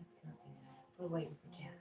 Let's not do that. We're waiting for Jack.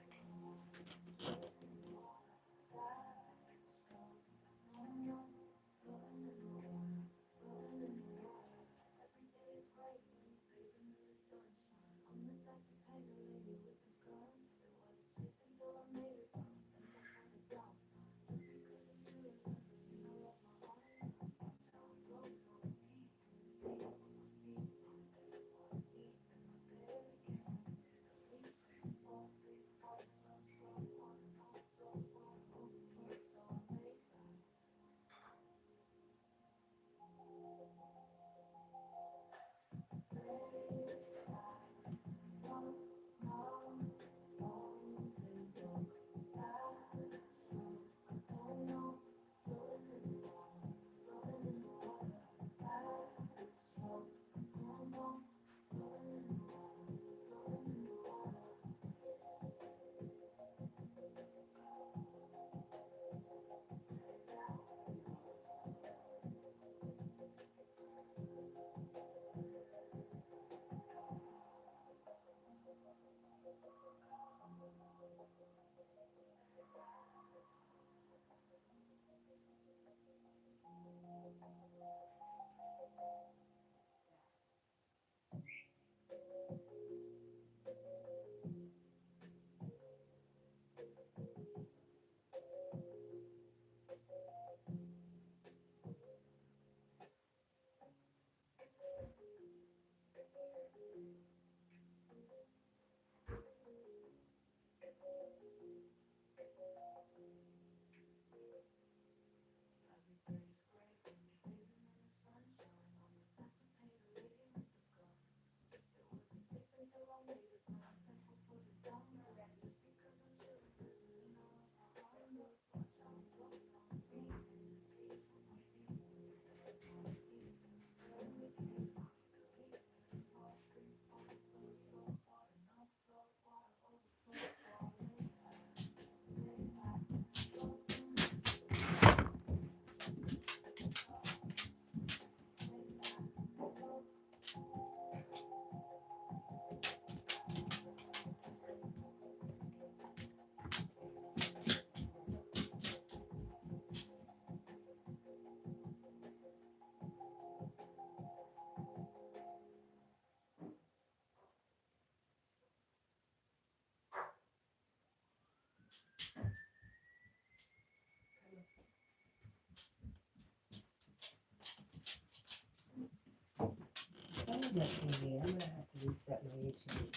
I'm gonna have to reset my YouTube.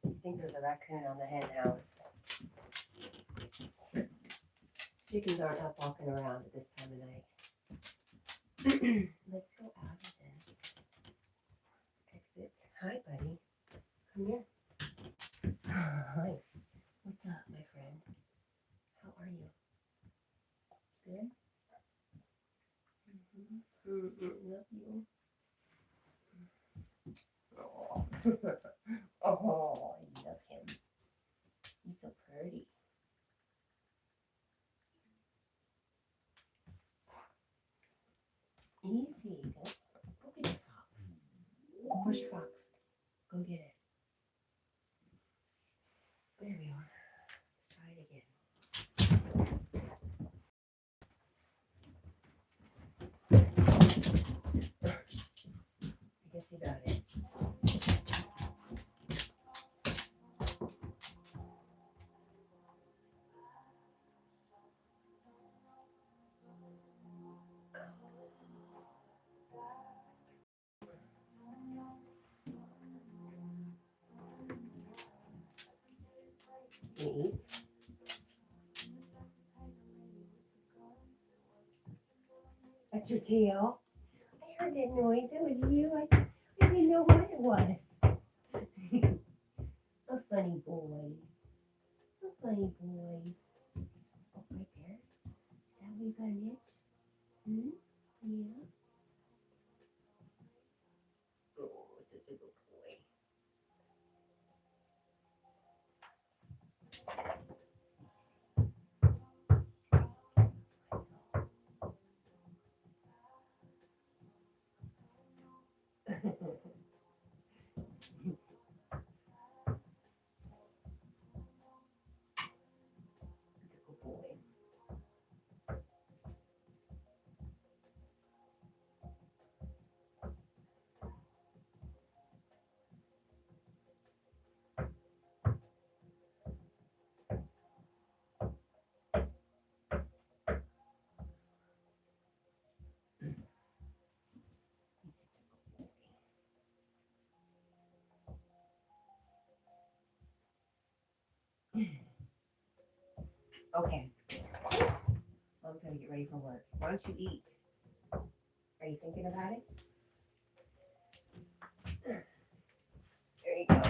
I think there's a raccoon on the hen house. Chickens aren't up walking around at this time of night. Let's go out of this. Exit. Hi, buddy. Come here. Hi. What's up, my friend? How are you? Good? Love you. Oh. Oh, I love him. He's so pretty. Easy. Go get your fox. Where's your fox? Go get it. There we are. Let's try it again. I guess he got it. Can you eat? That's your tail. I heard that noise. It was you. I didn't know what it was. A funny boy. A funny boy. Oh, right there. Is that where you got an itch? Hmm? Yeah. Oh, such a good boy. Good boy. He's such a good boy. Okay. Mom's gonna get ready for work. Why don't you eat? Are you thinking about it? There you go.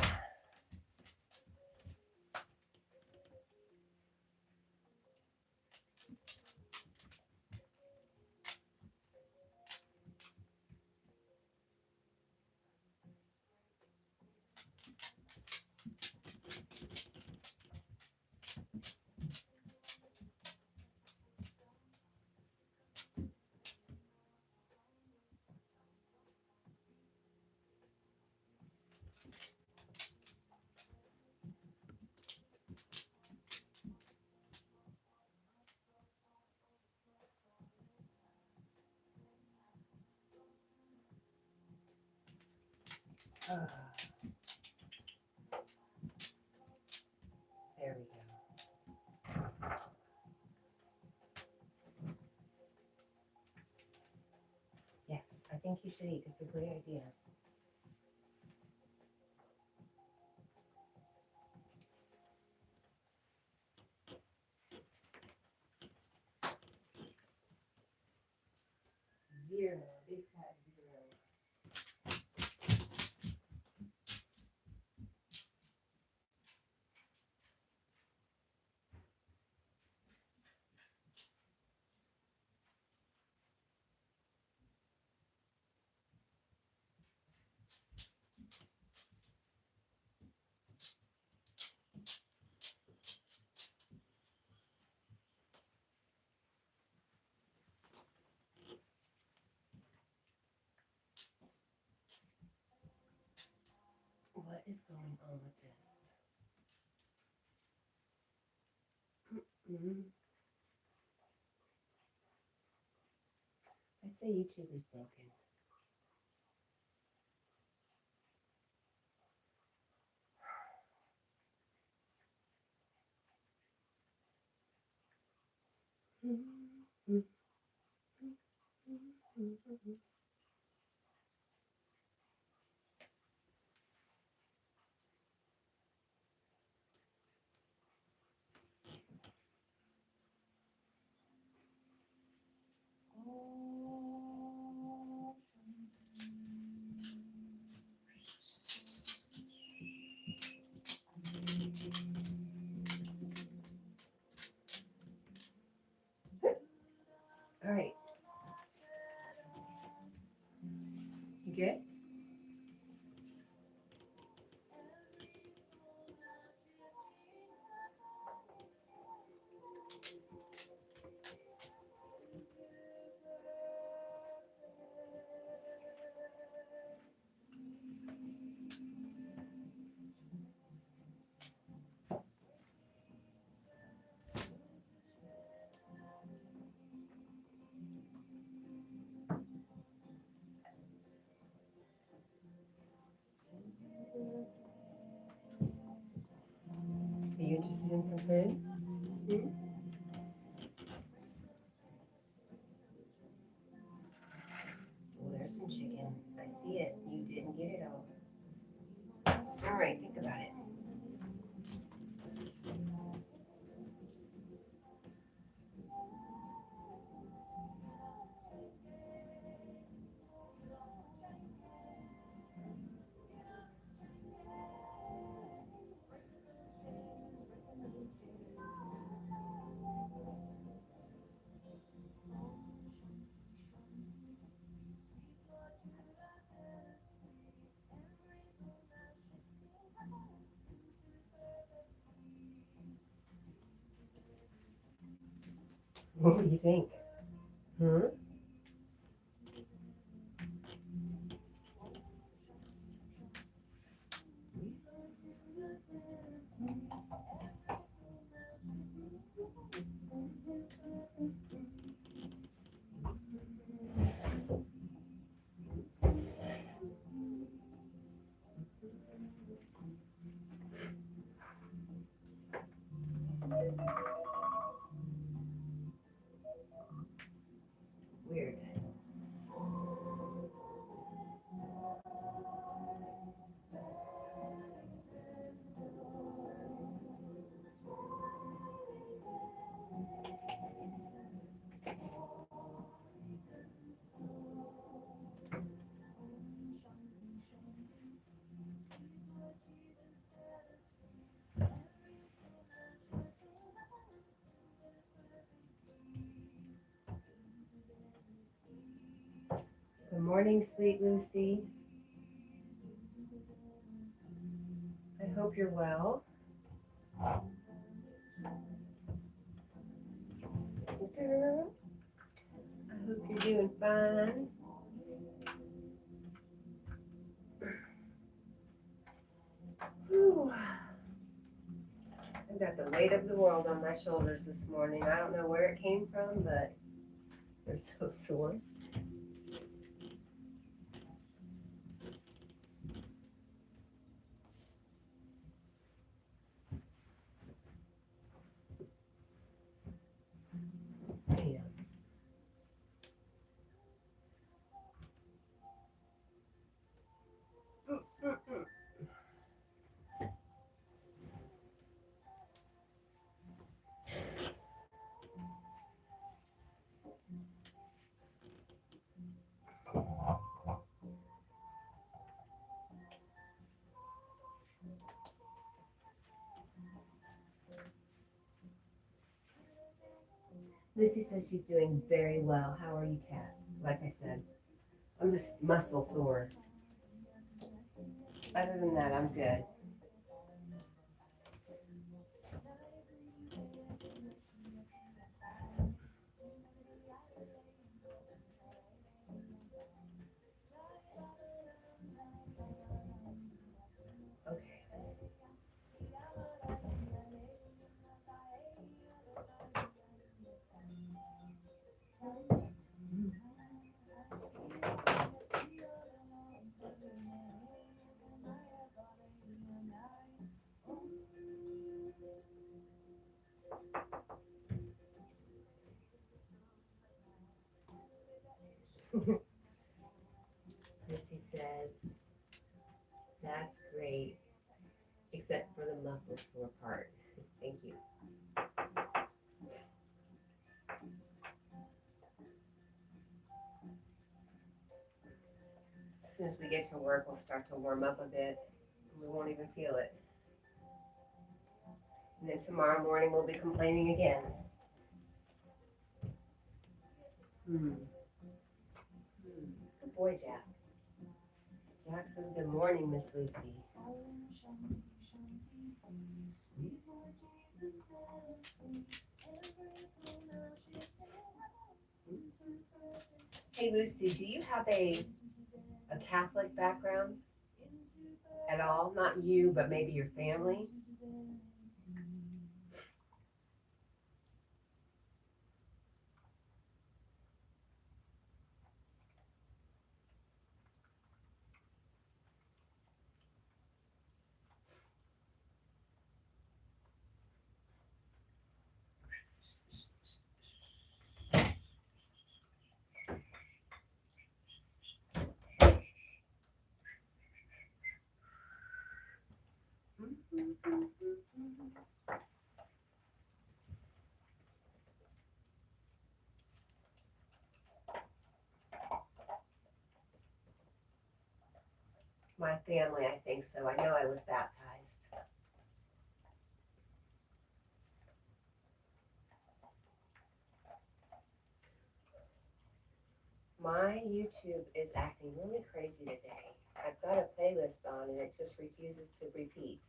There we go. Yes, I think you should eat. It's a great idea. Zero, big fat zero. What is going on with this? I'd say YouTube is broken. All right. You good? Are you interested in some food? Hmm? Oh, there's some chicken. I see it. You didn't get it all. All right, think about it. What do you think? Hmm? Weird. Good morning, sweet Lucy. I hope you're well. Girl, I hope you're doing fine. Whew. I've got the weight of the world on my shoulders this morning. I don't know where it came from, but they're so sore. Yeah. Lucy says she's doing very well. How are you, Kat? Like I said, I'm just muscle sore. Other than that, I'm good. Okay. says, that's great, except for the muscle sore part. Thank you. As soon as we get to work, we'll start to warm up a bit, and we won't even feel it. And then tomorrow morning, we'll be complaining again. Good boy, Jack. Jack says, good morning, Miss Lucy. Hey, Lucy, do you have a Catholic background at all? Not you, but maybe your family? My family, I think so. I know I was baptized. My YouTube is acting really crazy today. I've got a playlist on and it just refuses to repeat.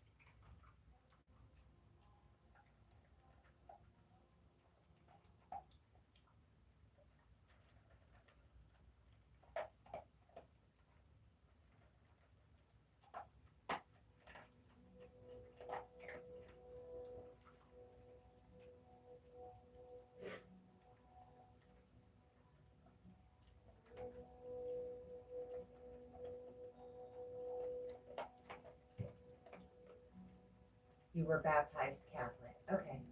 You were baptized Catholic. Okay.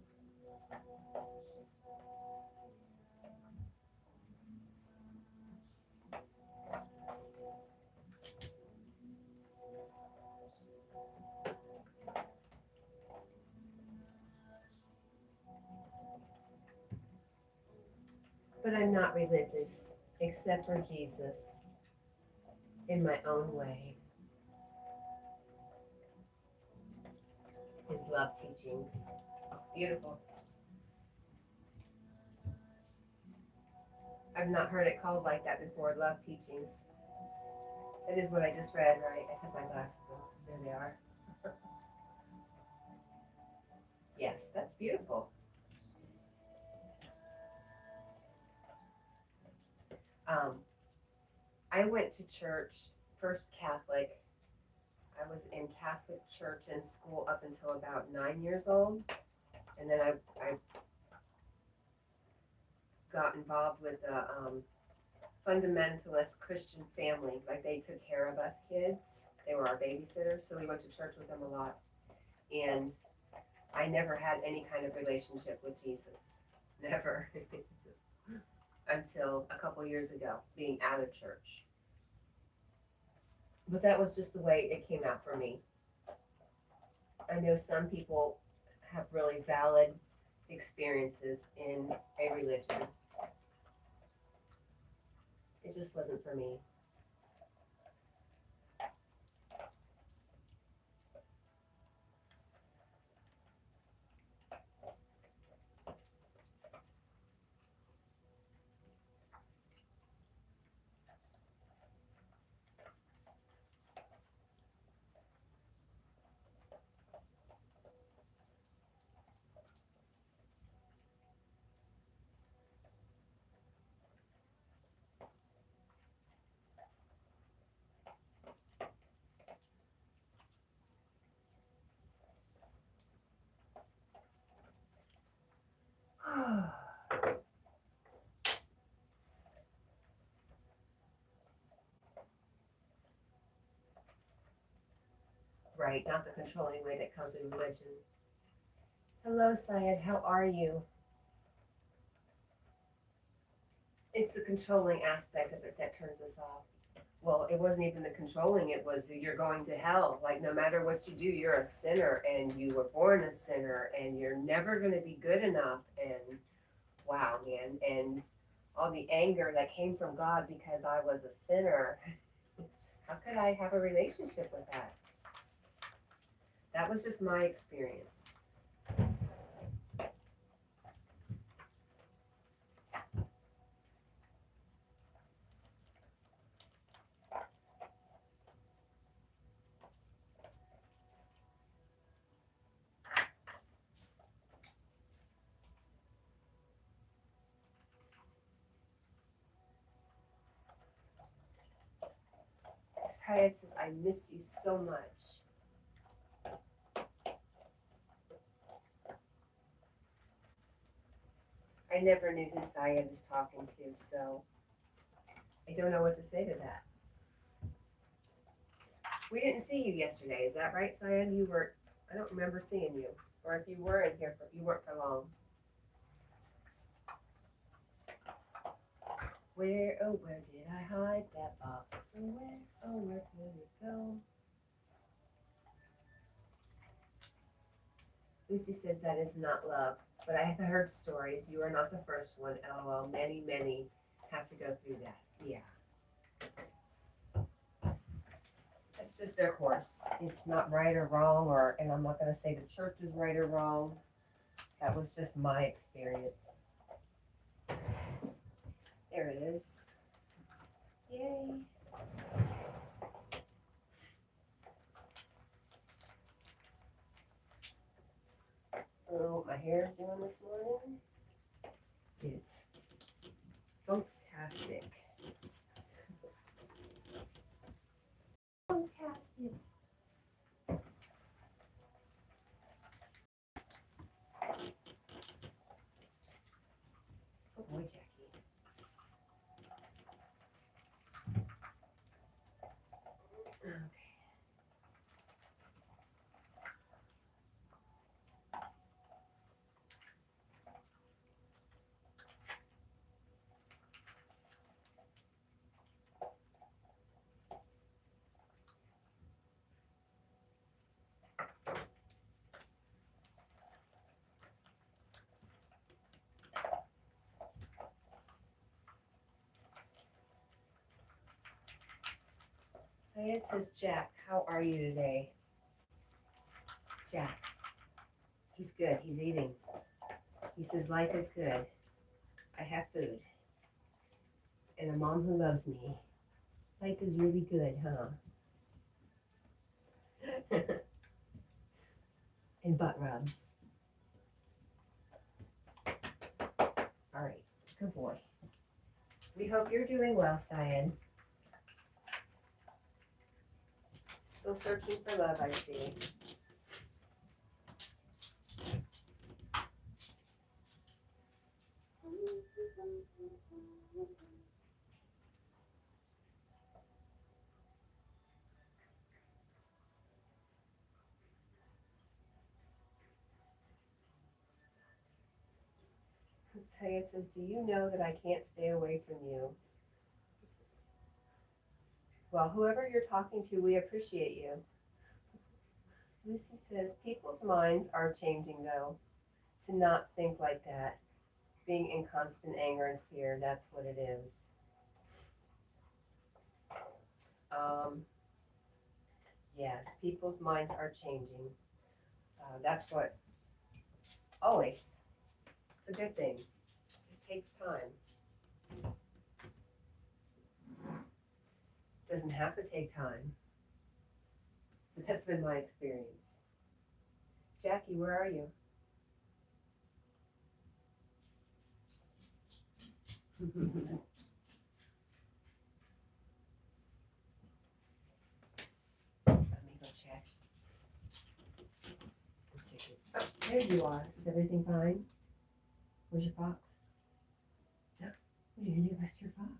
But I'm not religious, except for Jesus, in my own way. His love teachings. Beautiful. I've not heard it called like that before, love teachings. That is what I just read, right? I took my glasses off. There they are. Yes, that's beautiful. I went to church, first Catholic. I was in Catholic church in school up until about 9 years old. And then I got involved with a fundamentalist Christian family. Like, they took care of us kids. They were our babysitters, so we went to church with them a lot. And I never had any kind of relationship with Jesus. Never. Until a couple years ago, being out of church. But that was just the way it came out for me. I know some people have really valid experiences in a religion. It just wasn't for me. Right, not the controlling way that comes with religion. Hello, Syed, how are you? It's the controlling aspect of it that turns us off. Well, it wasn't even the controlling, it was you're going to hell. Like, no matter what you do, you're a sinner and you were born a sinner and you're never going to be good enough. And wow, man. And all the anger that came from God because I was a sinner. How could I have a relationship with that? That was just my experience. Hyatt says, I miss you so much. I never knew who Syed is talking to, so I don't know what to say to that. We didn't see you yesterday, is that right, Syed? You were, I don't remember seeing you. Or if you were in here, you weren't for long. Where, oh, where did I hide that box? And where, oh, where could it go? Lucy says that is not love, but I have heard stories. You are not the first one, LOL. Many, many have to go through that. Yeah. It's just their course. It's not right or wrong, and I'm not going to say the church is right or wrong. That was just my experience. There it is. Yay. Oh, my hair is doing this morning. It's fantastic. Fantastic. Oh boy, Jackie. Okay. It says, Jack, how are you today? Jack, he's good. He's eating. He says, life is good. I have food. And a mom who loves me. Life is really good, huh? And butt rubs. All right, good boy. We hope you're doing well, Cyan. Still searching for love, I see. Cyan says, do you know that I can't stay away from you? Well, whoever you're talking to, we appreciate you. Lucy says, people's minds are changing, though, to not think like that. Being in constant anger and fear, that's what it is. Yes, people's minds are changing. That's what, always. It's a good thing. It just takes time. It doesn't have to take time. But that's been my experience. Jackie, where are you? Let me go check. Oh, there you are. Is everything fine? Where's your fox? What are you gonna do about your fox?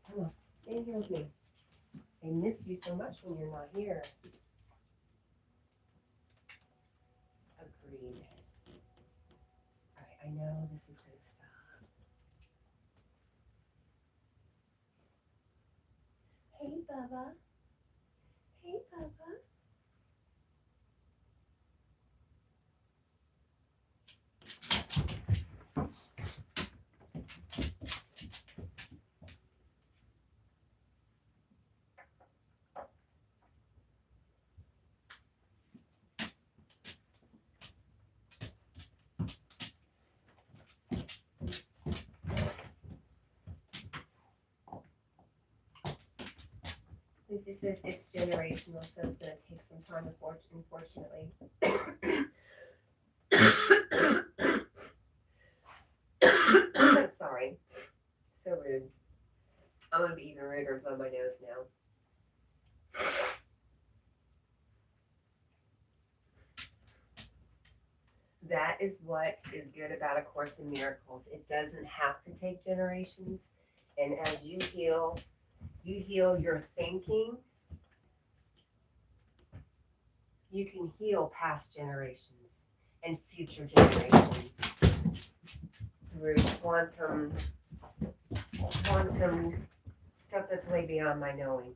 Come on, stand here with me. I miss you so much when you're not here. Agreed. All right, I know this is gonna stop. Bubba. Hey, Bubba. Lucy says it's generational, so it's going to take some time, unfortunately. Sorry. So rude. I'm going to be even ruder and blow my nose now. That is what is good about A Course in Miracles. It doesn't have to take generations. And as you heal your thinking, you can heal past generations and future generations through quantum stuff that's way beyond my knowing.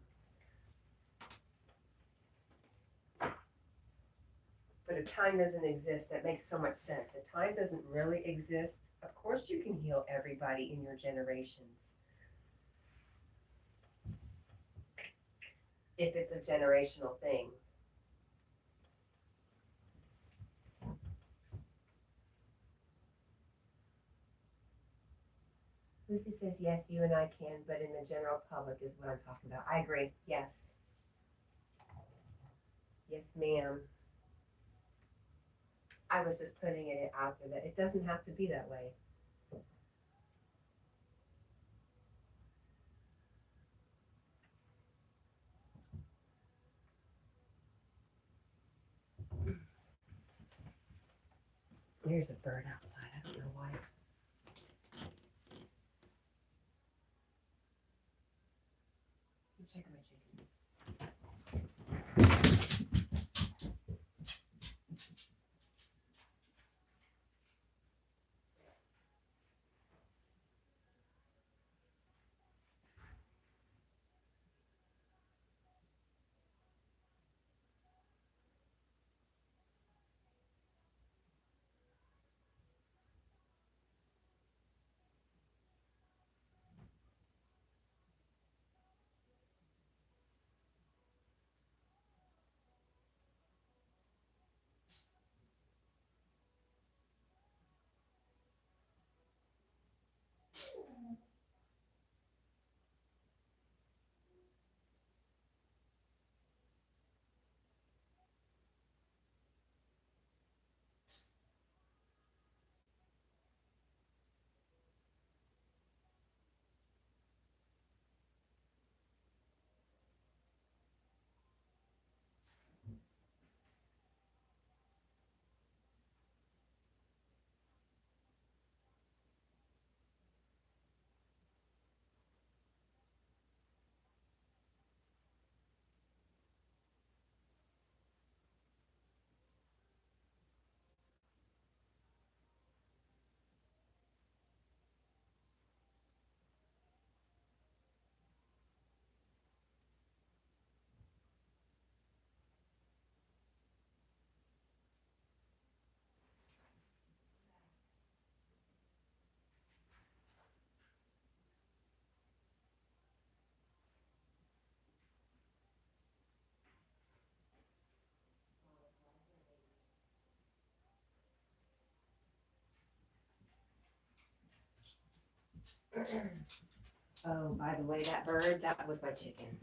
But if time doesn't exist, that makes so much sense. If time doesn't really exist, of course you can heal everybody in your generations. If it's a generational thing. Lucy says, yes, you and I can, but in the general public is what I'm talking about. I agree. Yes. Yes, ma'am. I was just putting it out there that it doesn't have to be that way. There's a bird outside. I don't know why it's... Let me check my chickens. Oh, by the way, that bird, that was my chicken.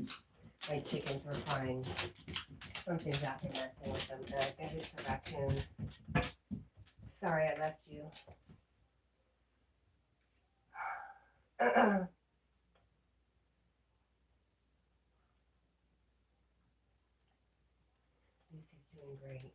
My chickens were crying. Something's out there messing with them. I think it's a raccoon. Sorry I left you. Lucy's doing great.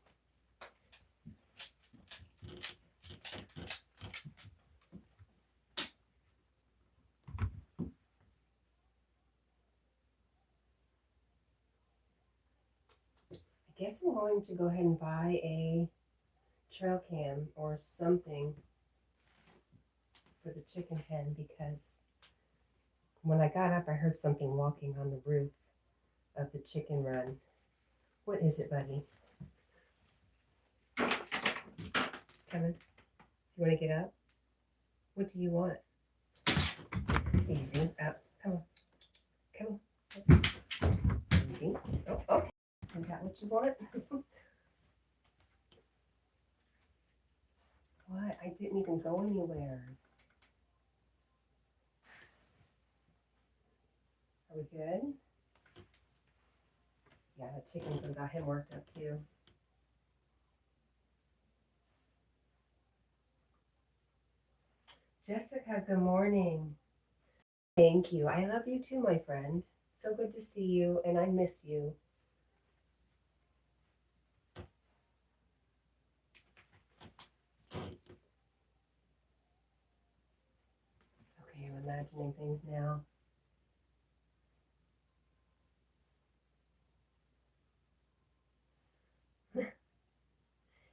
I guess I'm going to go ahead and buy a trail cam or something for the chicken pen because when I got up, I heard something walking on the roof of the chicken run. What is it, buddy? Come on. You want to get up? What do you want? Easy. Up. Come on. Come on. Easy. Oh, okay. Is that what you want? What? I didn't even go anywhere. Are we good? Yeah, the chickens have got him worked up too. Jessica, good morning. Thank you. I love you too, my friend. So good to see you, and I miss you. Okay, I'm imagining things now.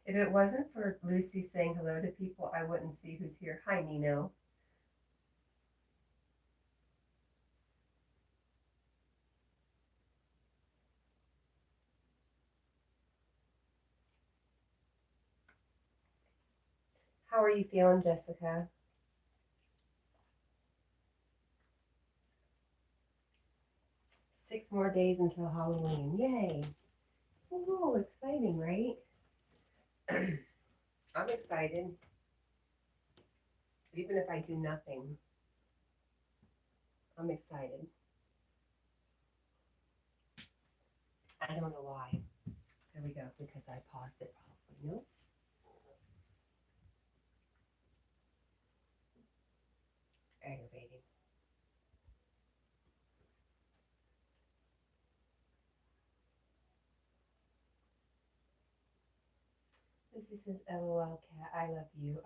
If it wasn't for Lucy saying hello to people, I wouldn't see who's here. Hi, Nino. How are you feeling, Jessica? Six more days until Halloween. Yay. Oh, exciting, right? I'm excited. Even if I do nothing, I'm excited. I don't know why. There we go, because I paused it probably. Nope. It's aggravating. Lucy says, LOL, cat, I love you,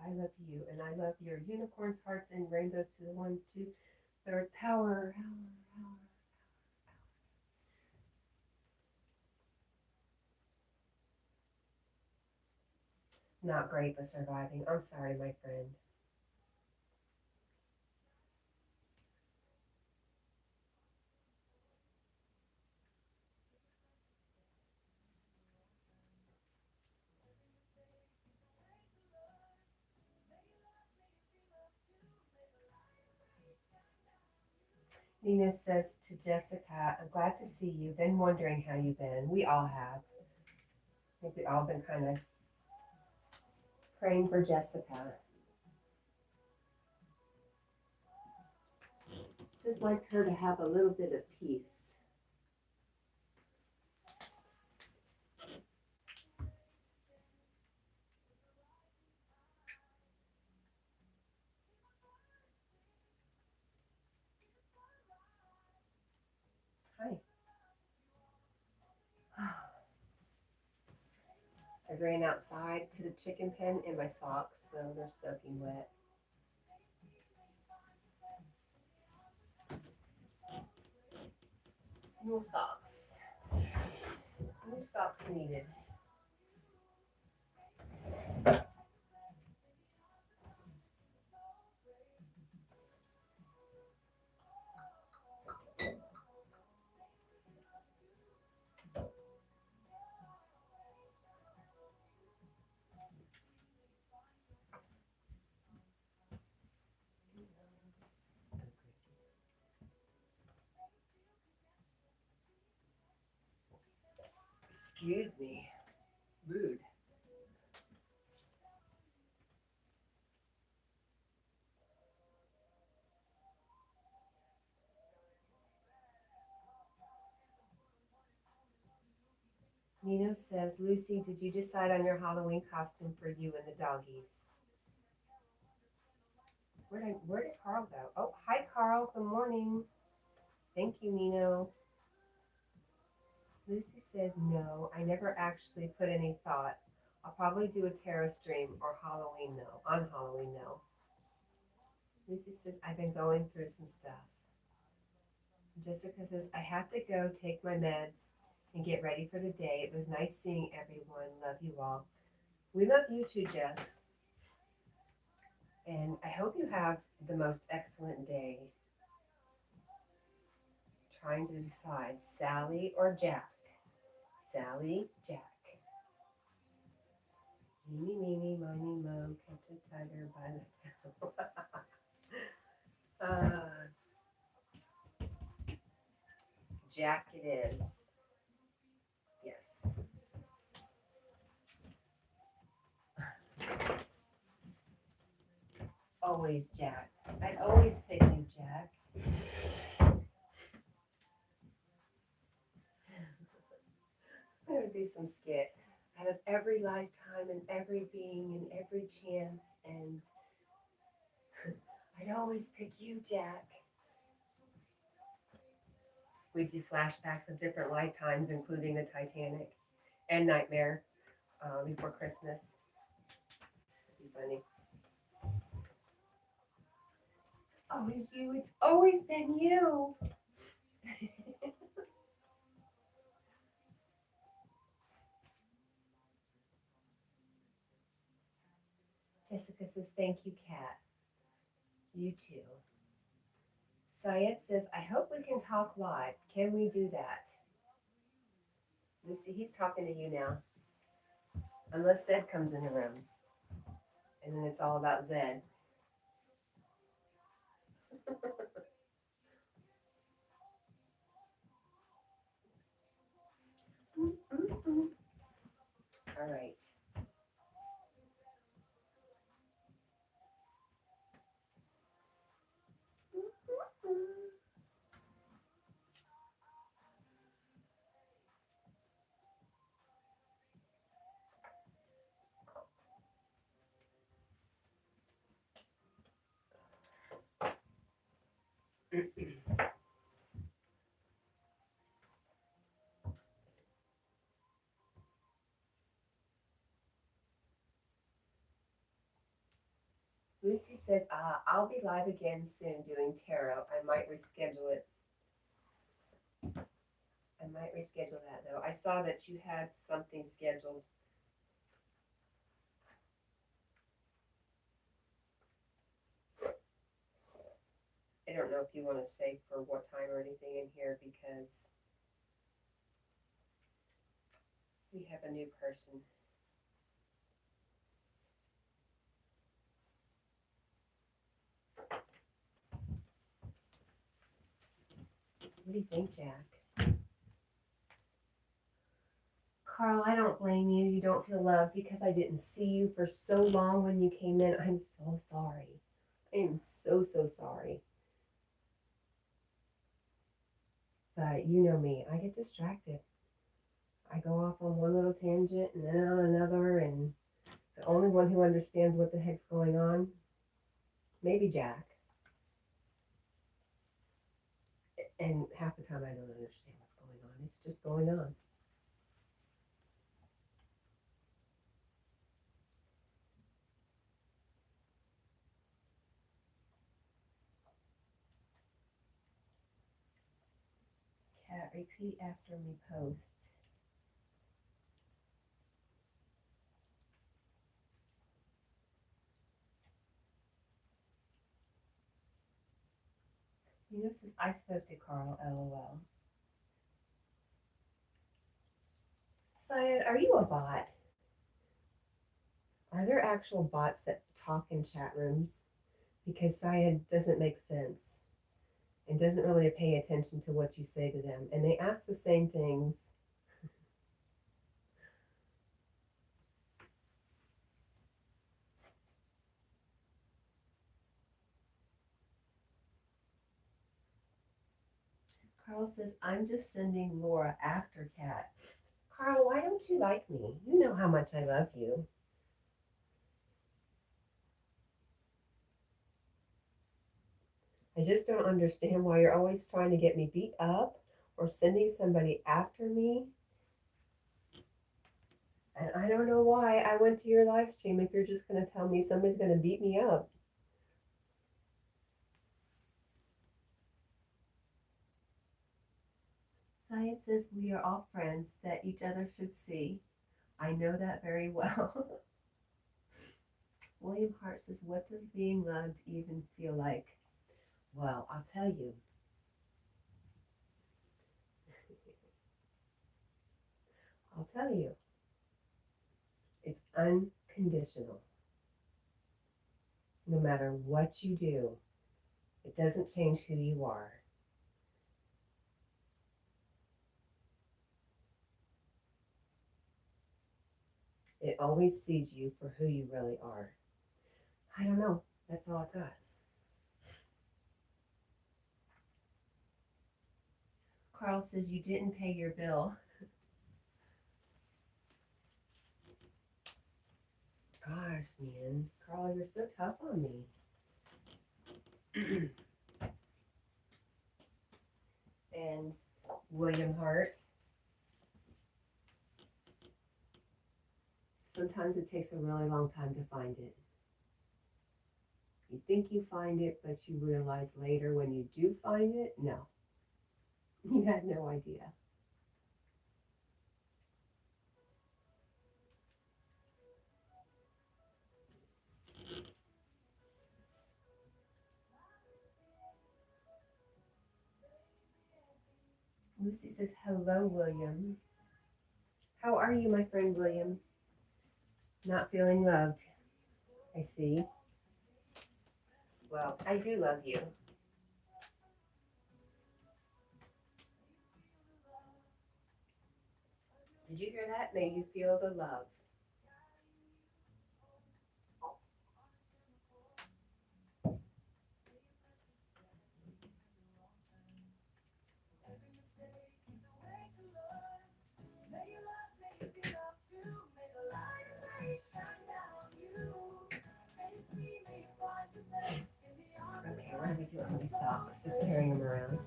and I love your unicorns, hearts, and rainbows to the 1, 2, 3rd power. Not great, but surviving. I'm sorry, my friend. Nina says to Jessica, I'm glad to see you. Been wondering how you've been. We all have. I think we all been kind of praying for Jessica. Just like her to have a little bit of peace. Hi. I ran outside to the chicken pen in my socks, so they're soaking wet. New socks. New socks needed. Excuse me. Rude. Nino says, Lucy, did you decide on your Halloween costume for you and the doggies? Where did Carl go? Oh, hi, Carl. Good morning. Thank you, Nino. Lucy says, no, I never actually put any thought. I'll probably do a tarot stream or Halloween though, on Halloween though. Lucy says, I've been going through some stuff. Jessica says, I have to go take my meds and get ready for the day. It was nice seeing everyone. Love you all. We love you too, Jess. And I hope you have the most excellent day. trying to decide Sally or Jack. Sally, Jack. Meeny, meeny, miny, mo, catch a tiger by the tail. Jack it is. Yes. Always Jack. I'd always pick you, Jack. I'm going to do some skit. Out of every lifetime and every being and every chance, and I'd always pick you, Jack. We do flashbacks of different lifetimes, including the Titanic and Nightmare Before Christmas. It'd be funny. It's always you. It's always been you. Jessica says, thank you, Kat. You too. Syed says, I hope we can talk live. Can we do that? Lucy, he's talking to you now. Unless Zed comes in the room. And then it's all about Zed. All right. Lucy says, I'll be live again soon doing tarot. I might reschedule it. I might reschedule that though. I saw that you had something scheduled. I don't know if you want to say for what time or anything in here because we have a new person. What do you think, Jack? Carl, I don't blame you. You don't feel loved because I didn't see you for so long when you came in. I'm so sorry. I am so, so sorry. But you know me. I get distracted. I go off on one little tangent and then on another, and the only one who understands what the heck's going on, maybe Jack. And half the time I don't understand what's going on. It's just going on. Cat, repeat after me, post. You know, since I spoke to Carl, LOL. Syed, are you a bot? Are there actual bots that talk in chat rooms? Because Syed doesn't make sense and doesn't really pay attention to what you say to them. And they ask the same things. Carl says, I'm just sending Laura after Cat. Carl, why don't you like me? You know how much I love you. I just don't understand why you're always trying to get me beat up or sending somebody after me. And I don't know why I went to your live stream if you're just going to tell me somebody's going to beat me up. Science says we are all friends that each other should see. I know that very well. William Hart says, what does being loved even feel like? Well, I'll tell you. I'll tell you, it's unconditional. No matter what you do, it doesn't change who you are. It always sees you for who you really are. I don't know. That's all I've got. Carl says you didn't pay your bill. Gosh, man. Carl, you're so tough on me. And William Hart. Sometimes it takes a really long time to find it. You think you find it, but you realize later when you do find it, no. You had no idea. Lucy says, hello, William. How are you, my friend William? Not feeling loved, I see. Well, I do love you. Did you hear that? May you feel the love. Okay, what are we doing with these socks? Just carrying them around.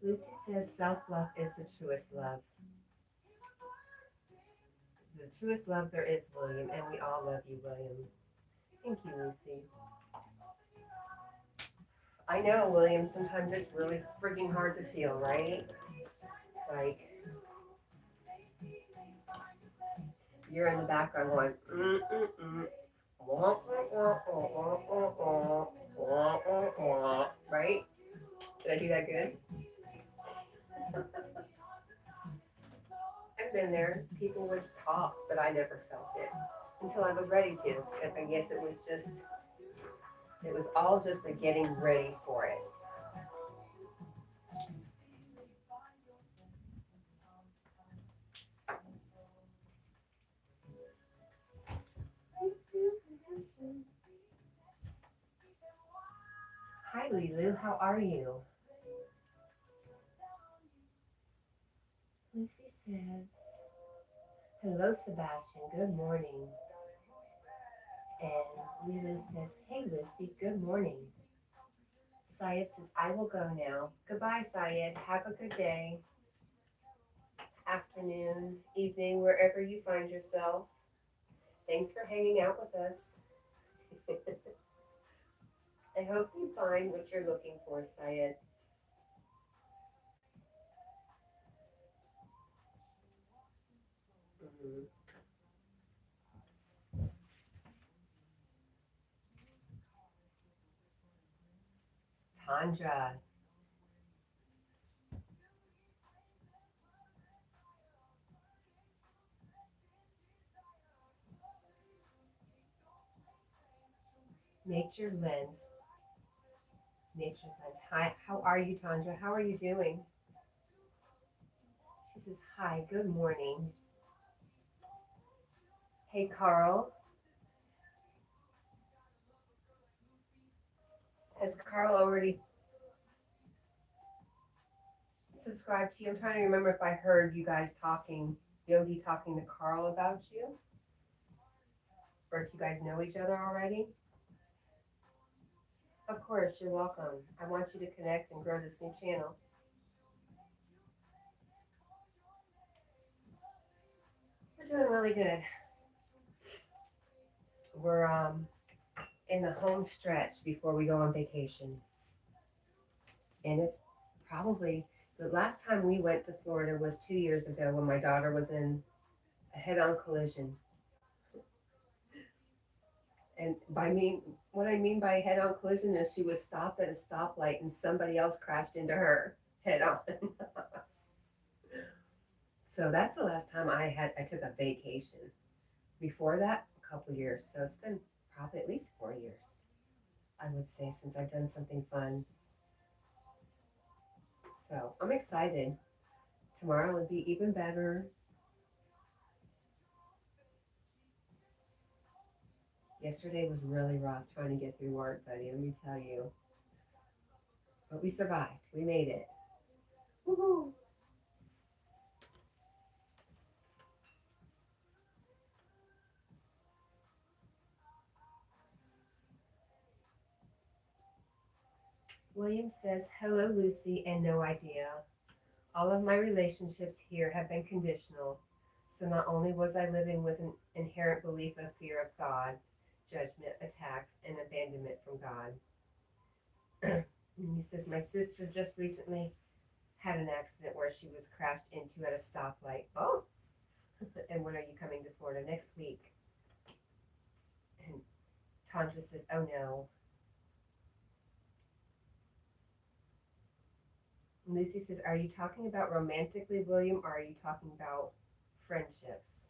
Lucy says self-love is the truest love. The truest love there is, William, and we all love you, William. Thank you, Lucy. I know, William, sometimes it's really freaking hard to feel, right? Like, you're in the background going, right? Did I do that good? I've been there. People would talk, but I never felt it until I was ready to. I guess it was all just a getting ready for it. Hi, Lilu. How are you? Lucy says, hello, Sebastian. Good morning. And Lilu says, hey, Lucy. Good morning. Syed says, I will go now. Goodbye, Syed. Have a good day. Afternoon, evening, wherever you find yourself. Thanks for hanging out with us. I hope you find what you're looking for, Syed. Tandra. Nature Lens. Nature's Lens. Hi, how are you, Tandra? How are you doing? She says, hi, good morning. Hey, Carl. Has Carl already subscribed to you? I'm trying to remember if I heard you guys talking, Yogi talking to Carl about you, or if you guys know each other already. Of course, you're welcome. I want you to connect and grow this new channel. We're doing really good. We're in the home stretch before we go on vacation. And it's probably, The last time we went to Florida was 2 years ago when my daughter was in a head-on collision. And what I mean by head-on collision is she was stopped at a stoplight and somebody else crashed into her head-on. So that's the last time I took a vacation. Before that, a couple years. So it's been probably at least 4 years, I would say, since I've done something fun. So I'm excited. Tomorrow will be even better. Yesterday was really rough trying to get through work, buddy, let me tell you. But we survived. We made it. Woohoo! William says, hello, Lucy, and no idea. All of my relationships here have been conditional. So not only was I living with an inherent belief of fear of God, judgment, attacks, and abandonment from God. And he says, my sister just recently had an accident where she was crashed into at a stoplight. Oh, and when are you coming to Florida? Next week. And Tantra says, oh no. And Lucy says, are you talking about romantically, William, or are you talking about friendships?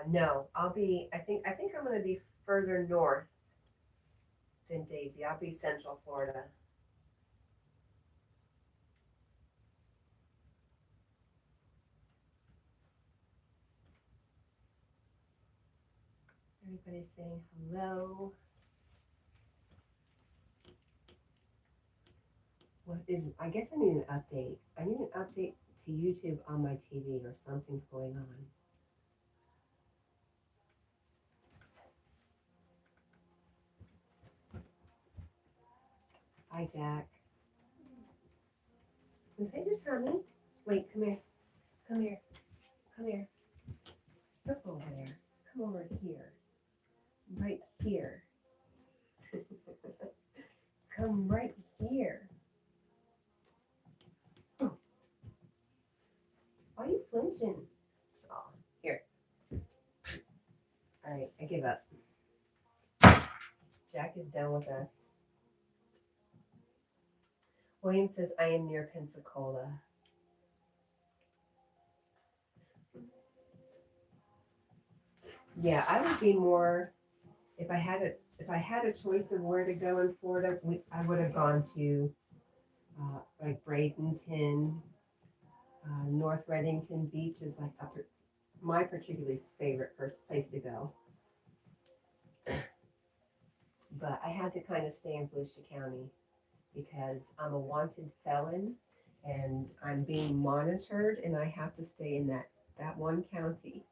No, I think I'm going to be further north than Daisy. I'll be Central Florida. Everybody's saying hello. I guess I need an update. I need an update to YouTube on my TV or something's going on. Hi, Jack. Is that your tummy? Wait, come here. Come here. Come here. Look over there. Come over here. Right here. Come right here. Oh. Why are you flinching? Oh, here. All right, I give up. Jack is done with us. William says, I am near Pensacola. Yeah, I would be more, if I had a choice of where to go in Florida, I would have gone to like Bradenton, North Reddington Beach is like my particularly favorite first place to go. But I had to kind of stay in Volusia County because I'm a wanted felon and I'm being monitored and I have to stay in that one county.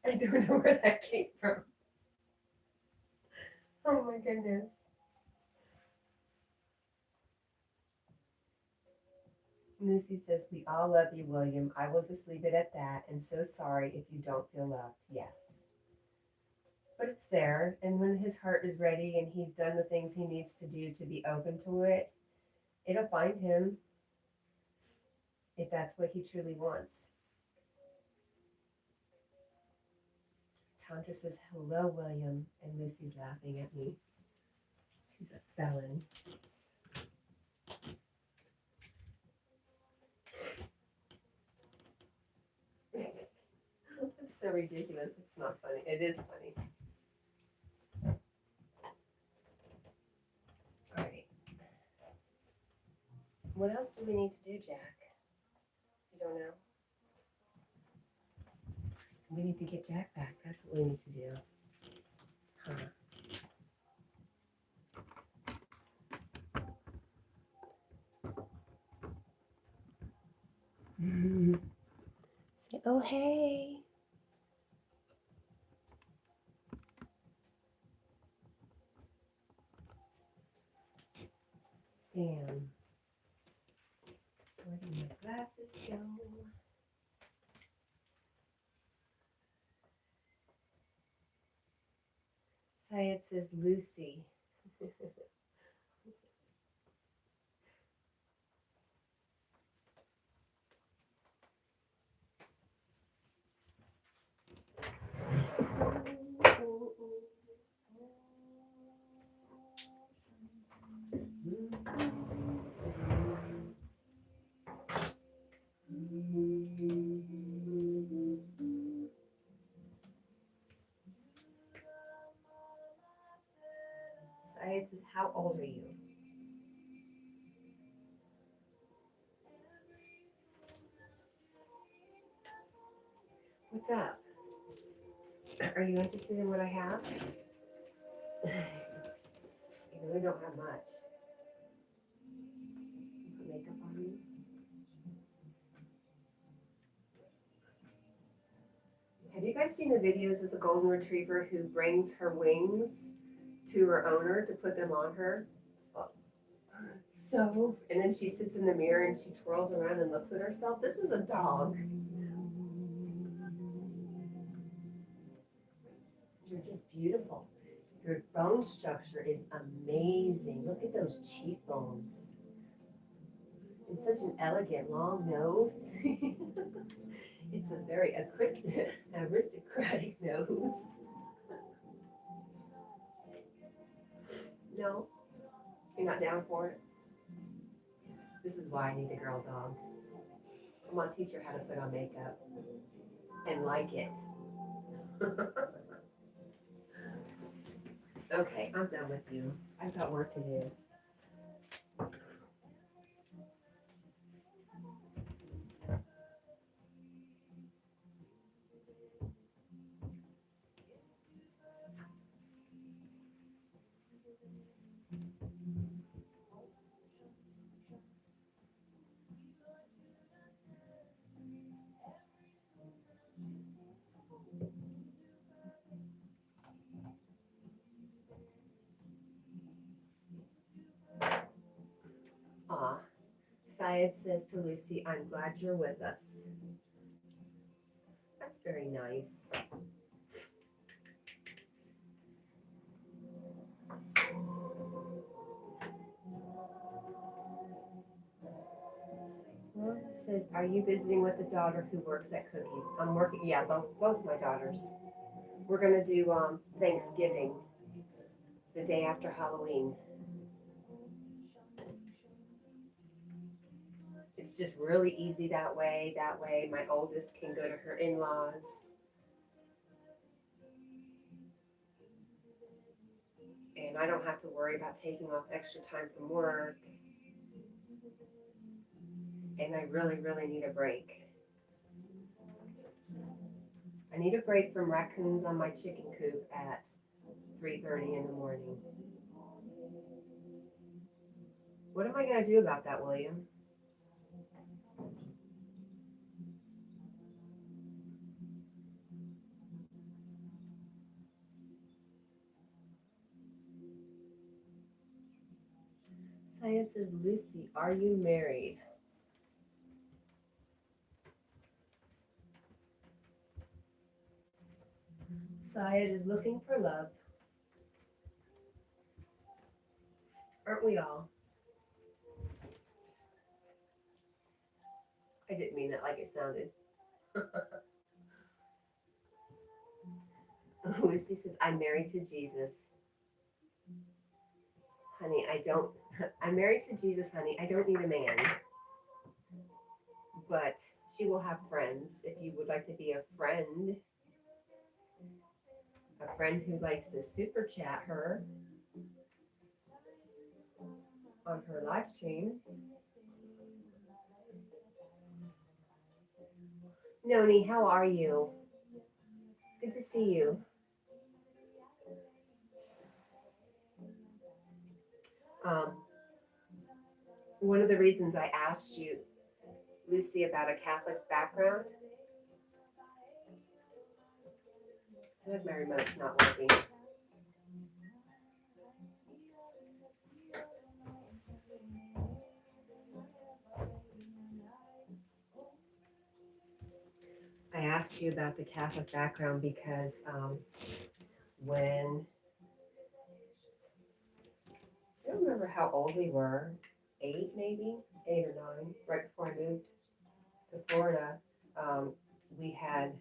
I don't know where that came from. Oh my goodness. Lucy says, we all love you, William. I will just leave it at that. And so sorry if you don't feel loved. Yes. But it's there. And when his heart is ready and he's done the things he needs to do to be open to it, it'll find him if that's what he truly wants. Tantra says, hello, William. And Lucy's laughing at me. She's a felon. It's so ridiculous. It's not funny. It is funny. All right. What else do we need to do, Jack? You don't know? We need to get Jack back. That's what we need to do. Huh. Say, oh, hey. Damn. Where did my glasses go? Syed says Lucy. Syed says, how old are you? What's up? Are you interested in what I have? You really don't have much. Put makeup on you. Have you guys seen the videos of the golden retriever who brings her wings to her owner to put them on her? So, and then she sits in the mirror and she twirls around and looks at herself. This is a dog. You're just beautiful. Your bone structure is amazing. Look at those cheekbones. And such an elegant long nose. It's a very aristocratic nose. No, you're not down for it. This is why I need a girl dog. I'm gonna teach her how to put on makeup and like it. Okay, I'm done with you. I've got work to do. Aw, Syed says to Lucy, I'm glad you're with us. That's very nice. Well, says, are you visiting with the daughter who works at Cookies? I'm working, yeah, both my daughters. We're gonna do Thanksgiving, the day after Halloween. It's just really easy that way. That way my oldest can go to her in-laws. And I don't have to worry about taking off extra time from work. And I really, really need a break. I need a break from raccoons on my chicken coop at 3:30 in the morning. What am I going to do about that, William? Syed says, Lucy, are you married? Syed is looking for love. Aren't we all? I didn't mean that like it sounded. Lucy says, I'm married to Jesus. Honey, I'm married to Jesus, honey. I don't need a man. But she will have friends if you would like to be a friend who likes to super chat her on her live streams. Noni, how are you? Good to see you. One of the reasons I asked you, Lucy, about a Catholic background, I feel like my remote's not working. I asked you about the Catholic background because when don't remember how old we were. 8 maybe, 8 or 9, right before I moved to Florida. We had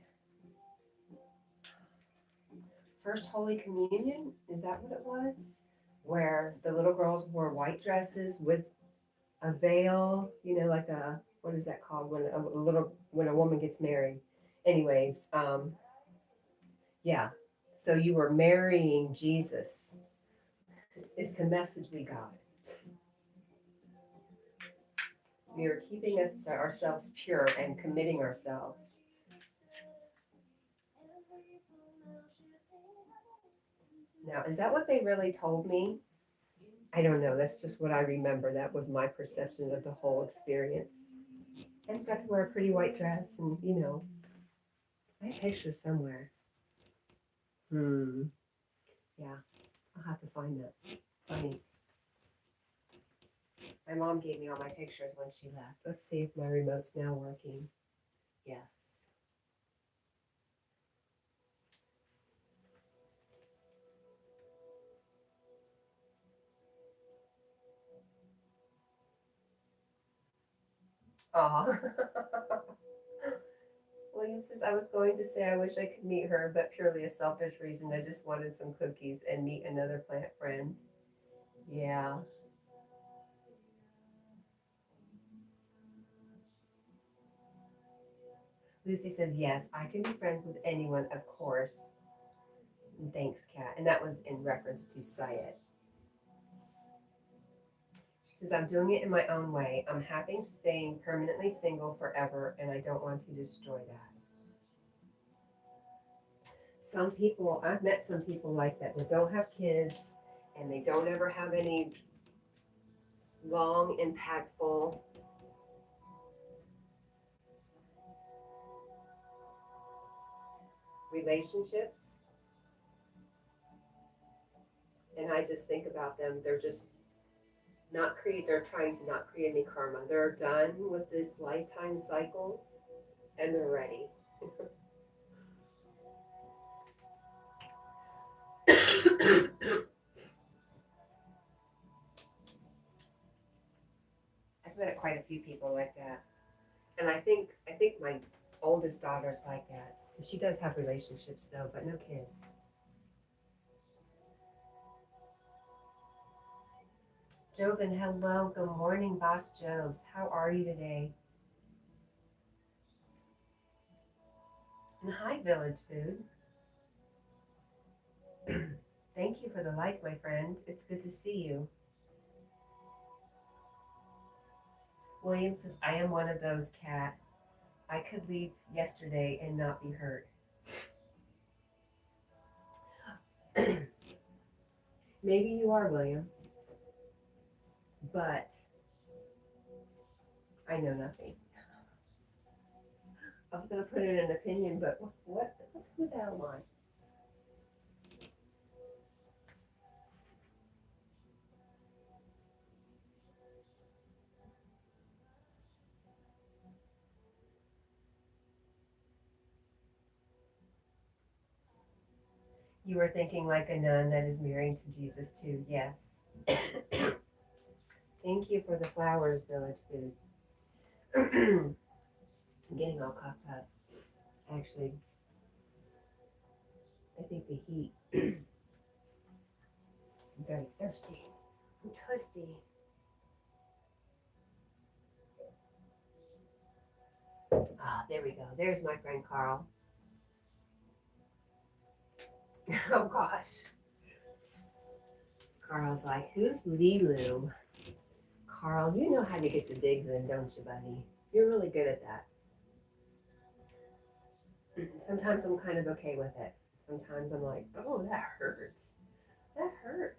First Holy Communion. Is that what it was? Where the little girls wore white dresses with a veil, you know, like a, what is that called when when a woman gets married? Anyways, yeah. So you were marrying Jesus. Is the message we got. We are keeping ourselves pure and committing ourselves. Now, is that what they really told me? I don't know. That's just what I remember. That was my perception of the whole experience. And got to wear a pretty white dress, and you know, I have pictures somewhere. Yeah, I'll have to find that. Funny. My mom gave me all my pictures when she left. Let's see if my remote's now working. Yes. Aw. William says, I was going to say I wish I could meet her, but purely a selfish reason. I just wanted some cookies and meet another plant friend. Yeah. Lucy says, yes, I can be friends with anyone, of course. And thanks, Kat. And that was in reference to Syed. She says, I'm doing it in my own way. I'm happy staying permanently single forever, and I don't want to destroy that. Some people, I've met some people like that don't have kids, and they don't ever have any long, impactful relationships. And I just think about them, they're just they're trying to not create any karma. They're done with this lifetime cycles and they're ready. I've met quite a few people like that. And I think my oldest daughter's like that. She does have relationships though, but no kids. Joven, hello, good morning, Boss Joves. How are you today? And hi, Village Food. Thank you for the like, my friend. It's good to see you. William says, I am one of those, Cat. I could leave yesterday and not be hurt. Maybe you are, William. But I know nothing. I was going to put in an opinion, but who the hell am I? You were thinking like a nun that is married to Jesus too. Yes. Thank you for the flowers, Village Food. I'm getting all coughed up. Actually, I think the heat. I'm very thirsty. I'm thirsty. Ah, there we go. There's my friend Carl. Oh gosh. Carl's like, who's Lilu? Carl, you know how to get the digs in, don't you, buddy? You're really good at that. Sometimes I'm kind of okay with it. Sometimes I'm like, oh, that hurt. That hurt.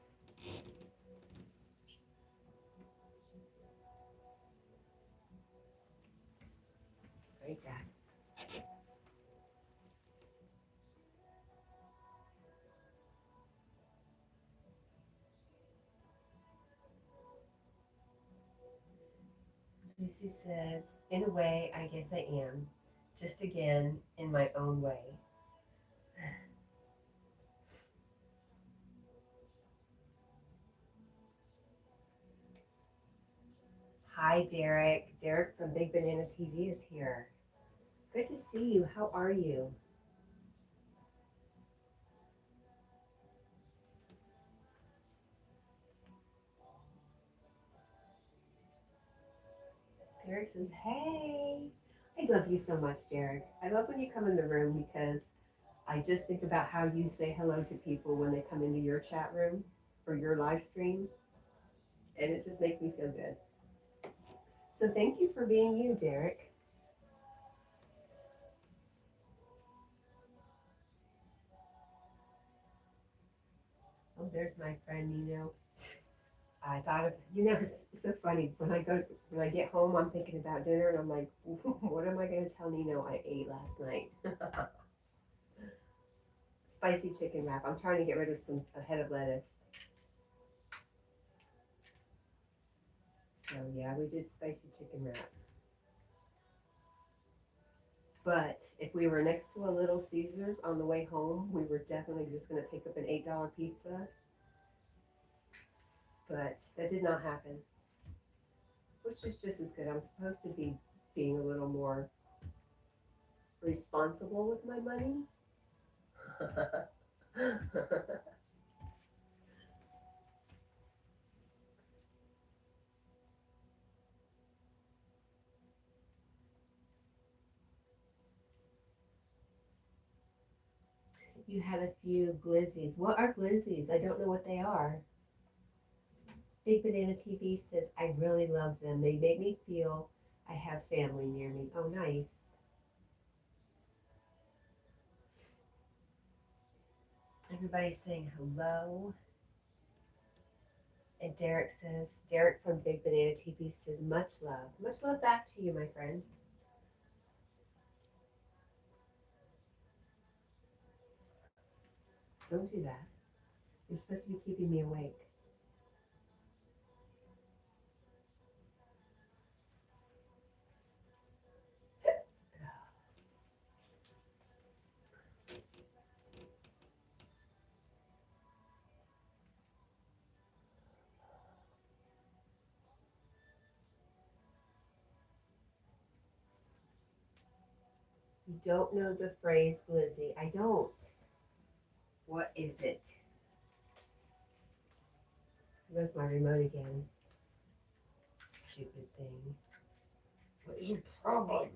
Great, Jack. Lucy says, in a way, I guess I am. Just again, in my own way. Hi, Derek. Derek from Big Banana TV is here. Good to see you. How are you? Derek says, hey. I love you so much, Derek. I love when you come in the room because I just think about how you say hello to people when they come into your chat room or your live stream, and it just makes me feel good. So thank you for being you, Derek. Oh, there's my friend Nino. I thought of, it's so funny when I get home, I'm thinking about dinner, and I'm like, what am I going to tell Nino I ate last night? Spicy chicken wrap. I'm trying to get rid of a head of lettuce. So yeah, we did spicy chicken wrap. But if we were next to a Little Caesars on the way home, we were definitely just going to pick up an $8 pizza. But that did not happen, which is just as good. I'm supposed to be being a little more responsible with my money. You had a few glizzies. What are glizzies? I don't know what they are. Big Banana TV says, I really love them. They make me feel I have family near me. Oh, nice. Everybody's saying hello. And Derek from Big Banana TV says, much love. Much love back to you, my friend. Don't do that. You're supposed to be keeping me awake. You don't know the phrase glizzy. I don't. What is it? There's my remote again. Stupid thing. What is your problem?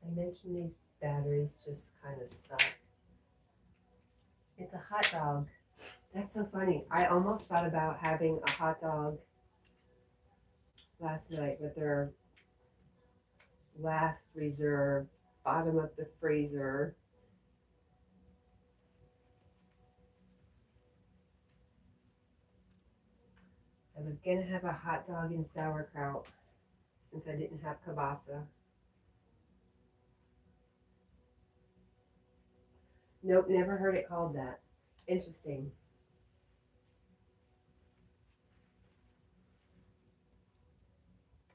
I mentioned these batteries just kind of suck. It's a hot dog. That's so funny. I almost thought about having a hot dog last night, but they're last reserve, bottom of the freezer. I was gonna have a hot dog and sauerkraut since I didn't have kielbasa. Nope, never heard it called that. Interesting.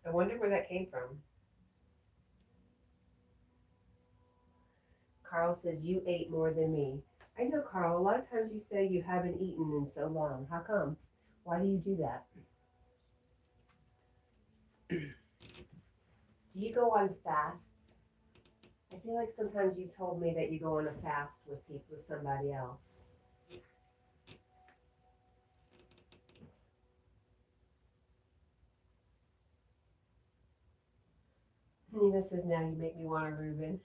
I wonder where that came from. Carl says, you ate more than me. I know, Carl. A lot of times you say you haven't eaten in so long. How come? Why do you do that? Do you go on fasts? I feel like sometimes you've told me that you go on a fast with somebody else. Nina says, now you make me want a Reuben.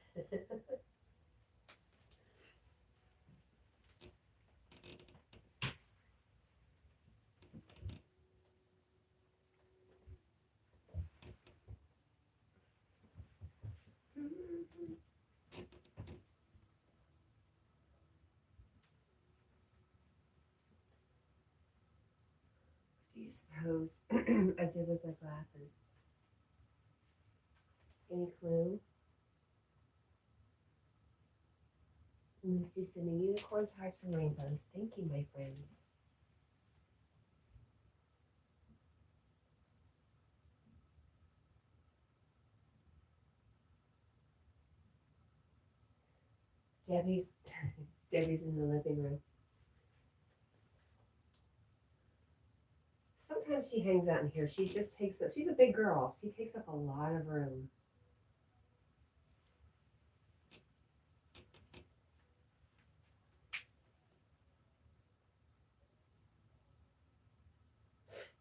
Do you suppose I did with my glasses? Any clue? Lucy sending unicorns, hearts, and rainbows. Thank you, my friend. Debbie's in the living room. Sometimes she hangs out in here. She just takes up, she's a big girl. She takes up a lot of room.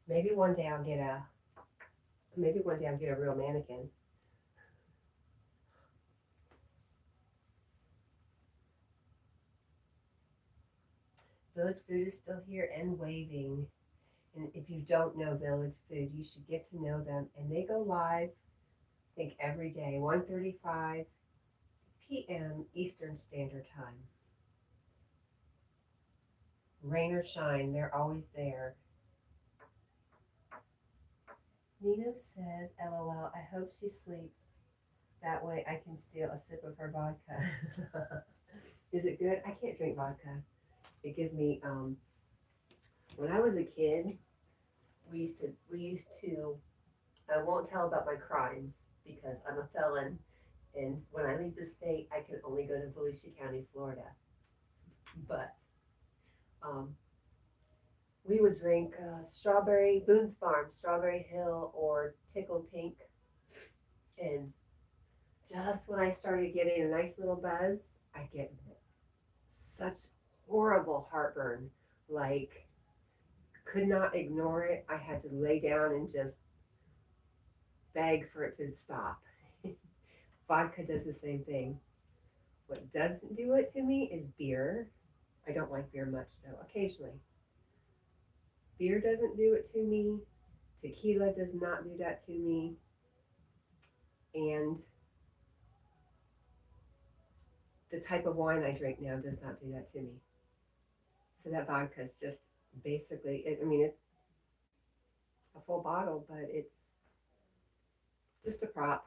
Maybe one day I'll get a real mannequin. Village Food is still here and waving. And if you don't know Village Food, you should get to know them. And they go live, I think, every day, 1:35 p.m. Eastern Standard Time. Rain or shine, they're always there. Nino says, LOL, I hope she sleeps. That way I can steal a sip of her vodka. Is it good? I can't drink vodka. It gives me, when I was a kid, we used to, I won't tell about my crimes because I'm a felon. And when I leave the state, I can only go to Volusia County, Florida. But we would drink Boone's Farm, Strawberry Hill, or Tickled Pink. And just when I started getting a nice little buzz, I get such horrible heartburn. Like, could not ignore it. I had to lay down and just beg for it to stop. Vodka does the same thing. What doesn't do it to me is beer. I don't like beer much though, occasionally. Beer doesn't do it to me. Tequila does not do that to me. And the type of wine I drink now does not do that to me. So that vodka is just basically, it's a full bottle, but it's just a prop.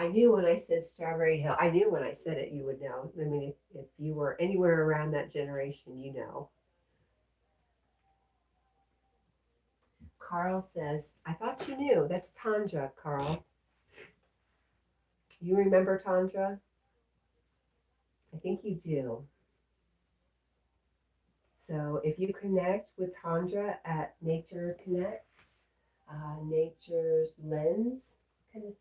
I knew when I said Strawberry Hill, I knew when I said it, you would know. I mean, if you were anywhere around that generation, you know. Carl says, I thought you knew. That's Tandra, Carl. You remember Tandra? I think you do. So if you connect with Tandra at Nature Connect, Nature's Lens, if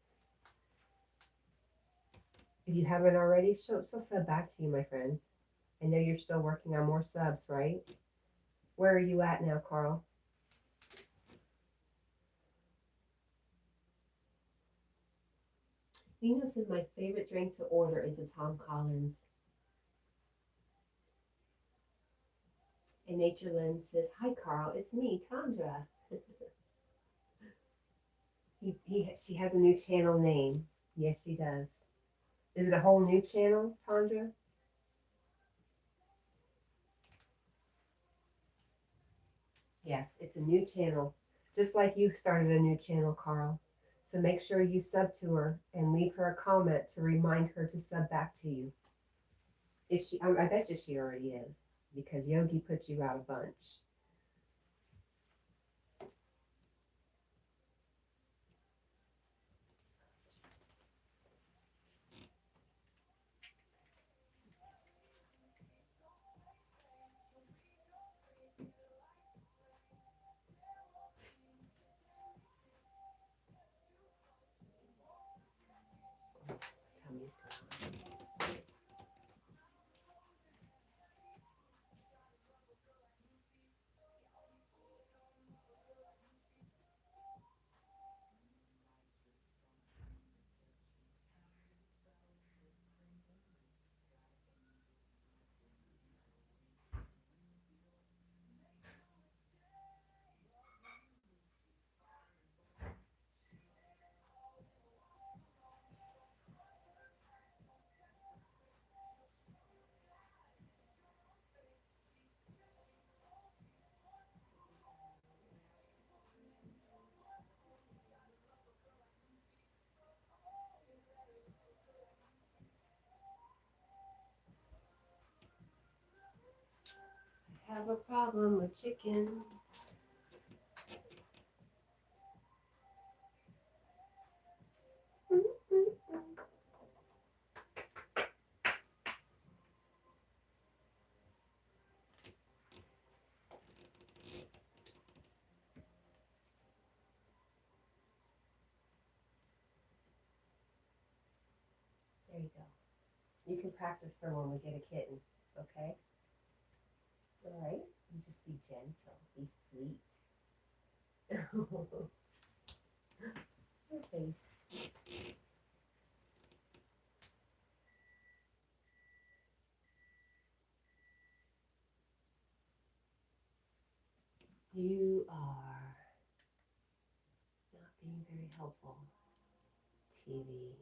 you haven't already, she'll sub back to you, my friend. I know you're still working on more subs, right? Where are you at now, Carl? Nino says my favorite drink to order is a Tom Collins. And Nature Lens says, hi, Carl, it's me, Tandra. She has a new channel name. Yes, she does. Is it a whole new channel, Tandra? Yes, it's a new channel. Just like you started a new channel, Carl. So make sure you sub to her and leave her a comment to remind her to sub back to you. I bet you she already is, because Yogi put you out a bunch. Tummy's gone. I have a problem with chickens. you go. You can practice for when we get a kitten, okay? All right. You just be gentle, be sweet. Your face. You are not being very helpful, TV.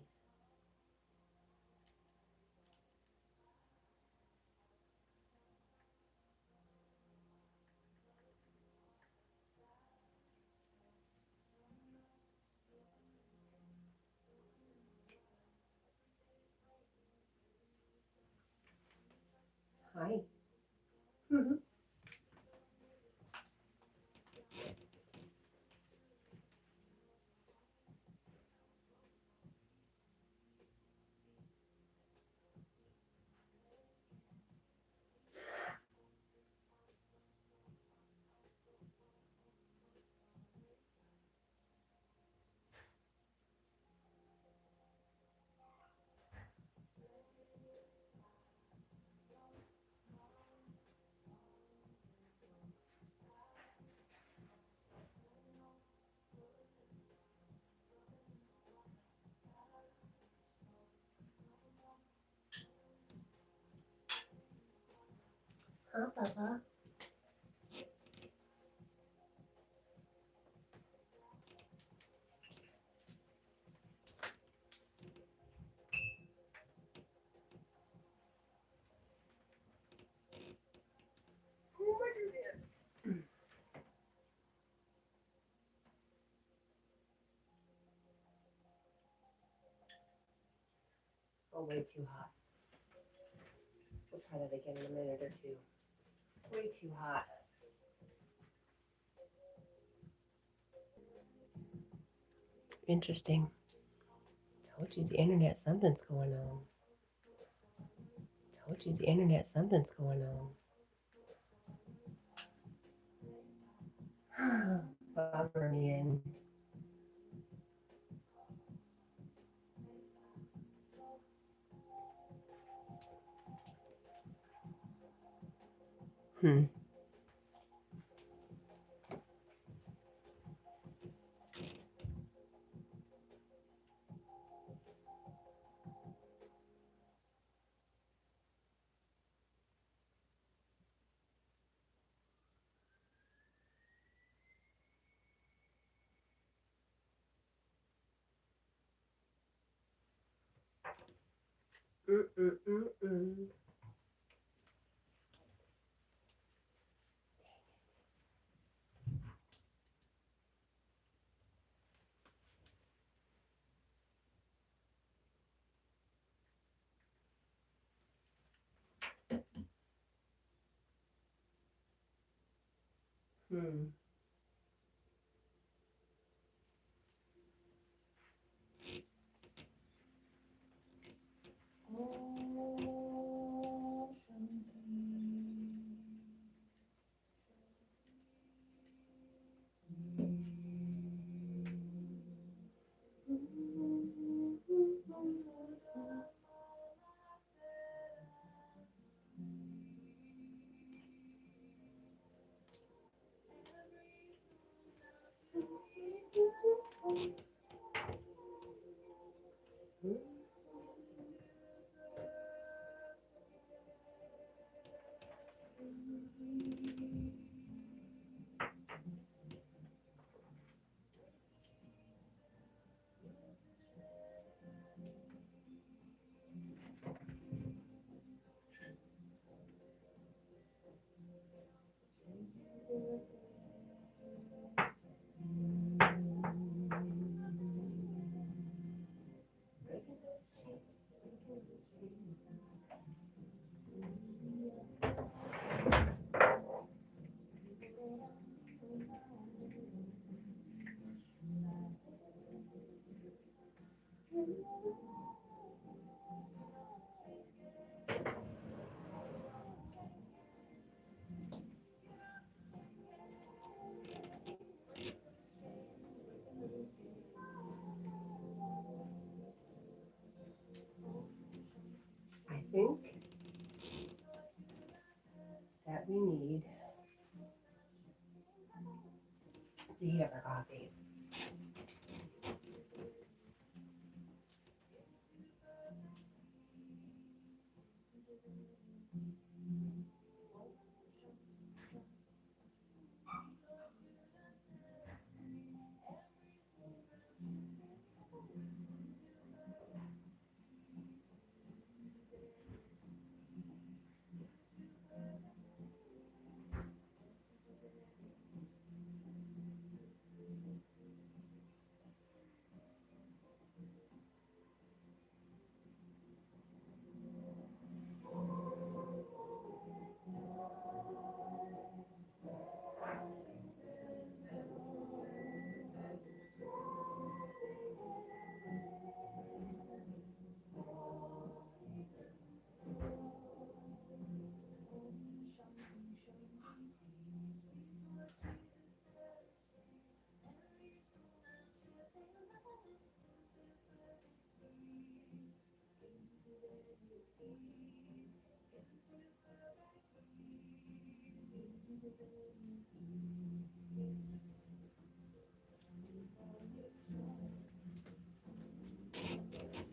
Hi. Huh, Papa? Oh my goodness. Oh, way too hot. We'll try that again in a minute or two. Way too hot. Interesting. Told you the internet, something's going on. Told you the internet, something's going on. Bummer me in. Hmm. Mm-mm-mm-mm. Hmm. Oh, we need to heat up our coffee.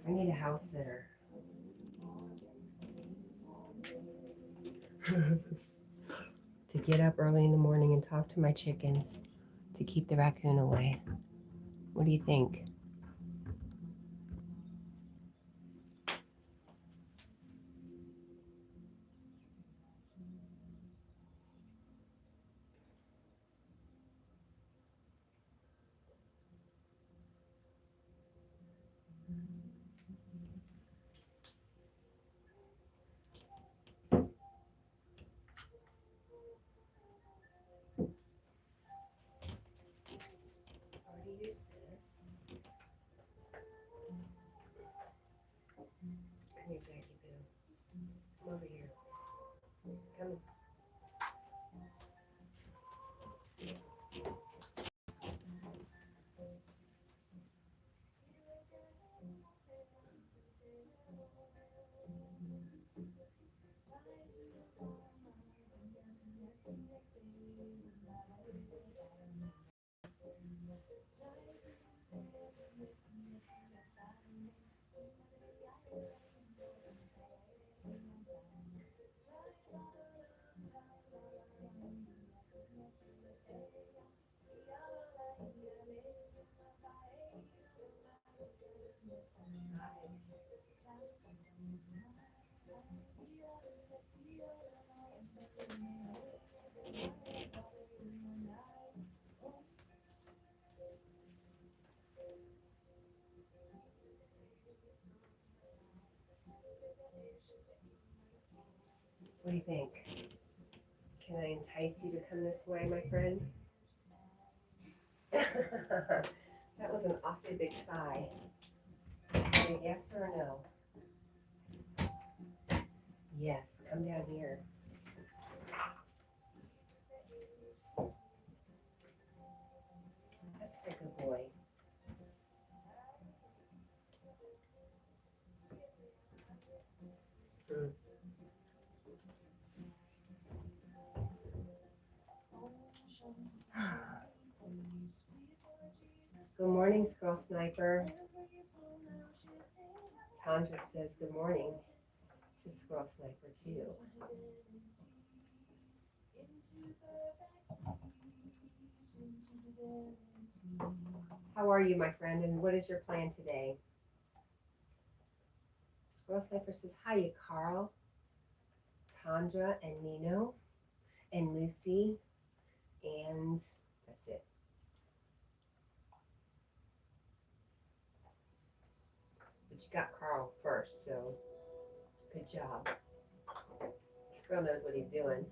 I need a house sitter. To get up early in the morning and talk to my chickens to keep the raccoon away. What do you think? Already used this. Come here, Jackie Boo. Come over here. Come. What do you think? Can I entice you to come this way, my friend? That was an awfully big sigh. Say yes or no? Yes, come down here. That's a good boy. Good morning, Squirrel Sniper. Tanja says good morning to Squirrel Sniper too. How are you, my friend, and what is your plan today? Squirrel Sniper says hi, Carl, Tanja, and Nino, and Lucy, and that's it. But you got Carl first, so good job. Squirrel knows what he's doing.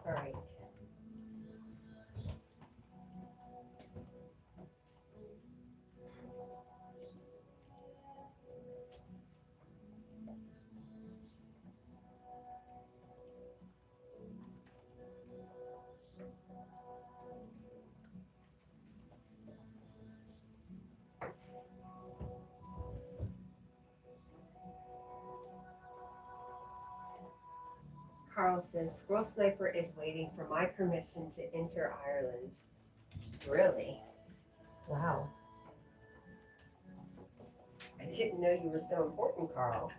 All right. Carl says, Squirrel Sniper is waiting for my permission to enter Ireland. Really? Wow. I didn't know you were so important, Carl.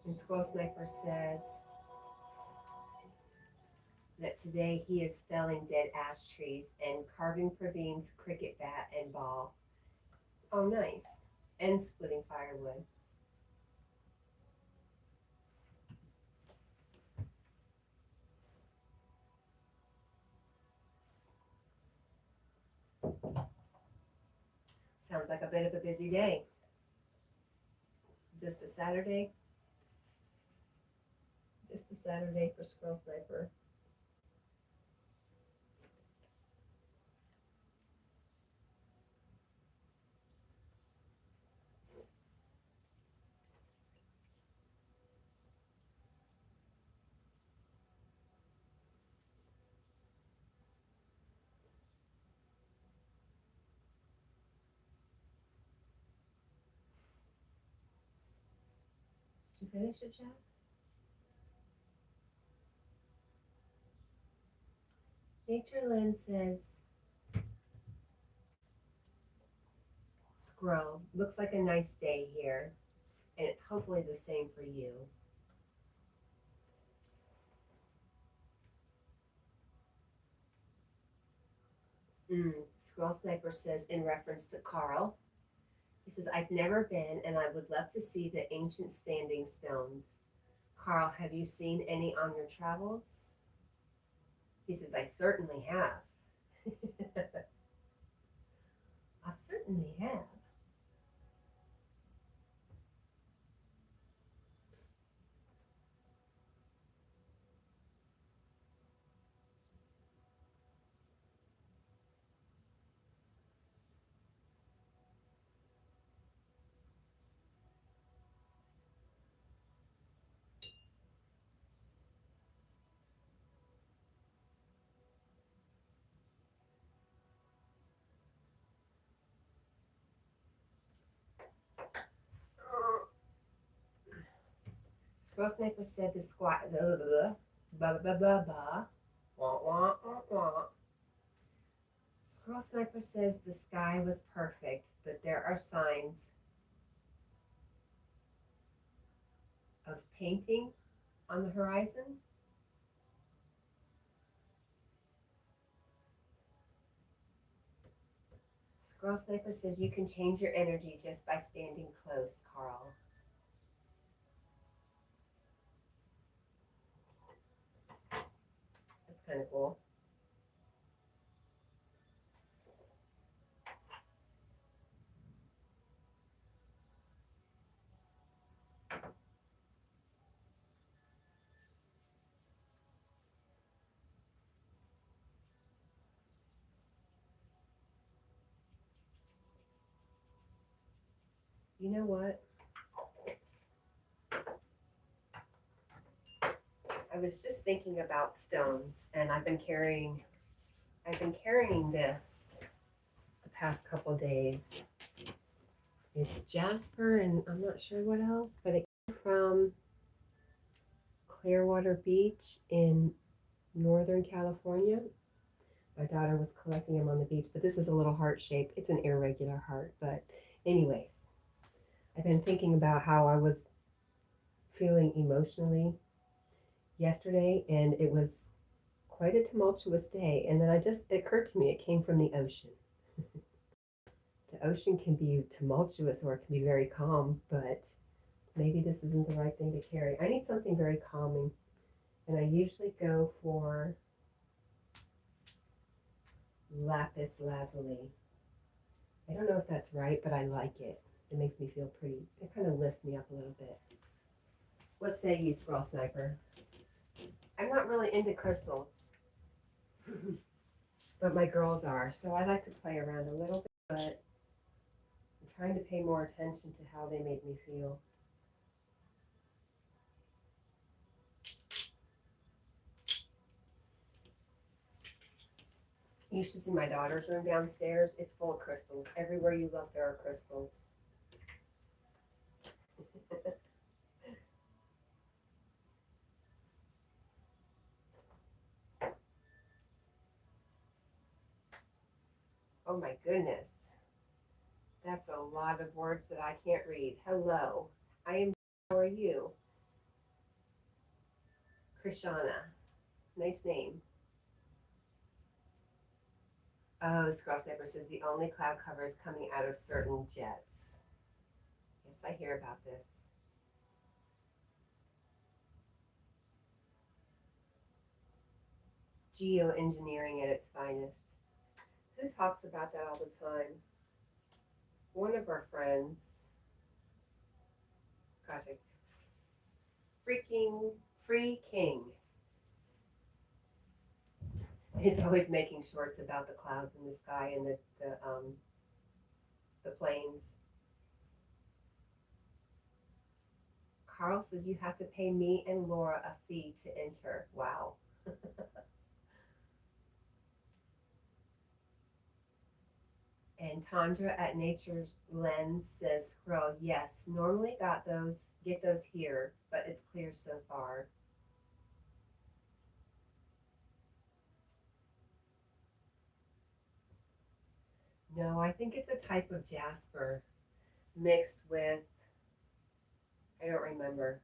And Squirrel Sniper says that today he is felling dead ash trees and carving Praveen's cricket bat and ball. Oh, nice. And splitting firewood. Sounds like a bit of a busy day. Just a Saturday. Just a Saturday for Squirrel Sniper. Did you finish it, Jack? Natureland says, Squirrel, looks like a nice day here, and it's hopefully the same for you. Squirrel Sniper says, in reference to Carl, he says, I've never been, and I would love to see the ancient standing stones. Carl, have you seen any on your travels? He says, I certainly have. I certainly have. Squirrel Sniper said the squat, Squirrel Sniper says the sky was perfect, but there are signs of painting on the horizon. Squirrel Sniper says you can change your energy just by standing close, Carl. That's kind of cool. You know what? I was just thinking about stones, and I've been carrying this the past couple days. It's jasper, and I'm not sure what else, but it came from Clearwater Beach in Northern California. My daughter was collecting them on the beach, but this is a little heart shape. It's an irregular heart, but anyways, I've been thinking about how I was feeling emotionally yesterday, and it was quite a tumultuous day. And then it occurred to me, it came from the ocean. The ocean can be tumultuous or it can be very calm, but maybe this isn't the right thing to carry. I need something very calming, and I usually go for lapis lazuli. I don't know if that's right, but I like it. It makes me feel pretty. It kind of lifts me up a little bit. What say you, Squirrel Sniper? I'm not really into crystals, but my girls are, so I like to play around a little bit, but I'm trying to pay more attention to how they make me feel. You should see my daughter's room downstairs. It's full of crystals. Everywhere you look, there are crystals. Oh my goodness. That's a lot of words that I can't read. Hello. I am. How are you? Krishana. Nice name. Oh, Scroll Sniper says the only cloud cover is coming out of certain jets. Yes, I hear about this. Geoengineering at its finest. Who talks about that all the time? One of our friends. Gosh, freaking Free King. He's always making shorts about the clouds in the sky and the planes. Carl says you have to pay me and Laura a fee to enter. Wow. And Tandra at Nature's Lens says, "Scroll, yes, normally get those here, but it's clear so far." No, I think it's a type of jasper mixed with, I don't remember.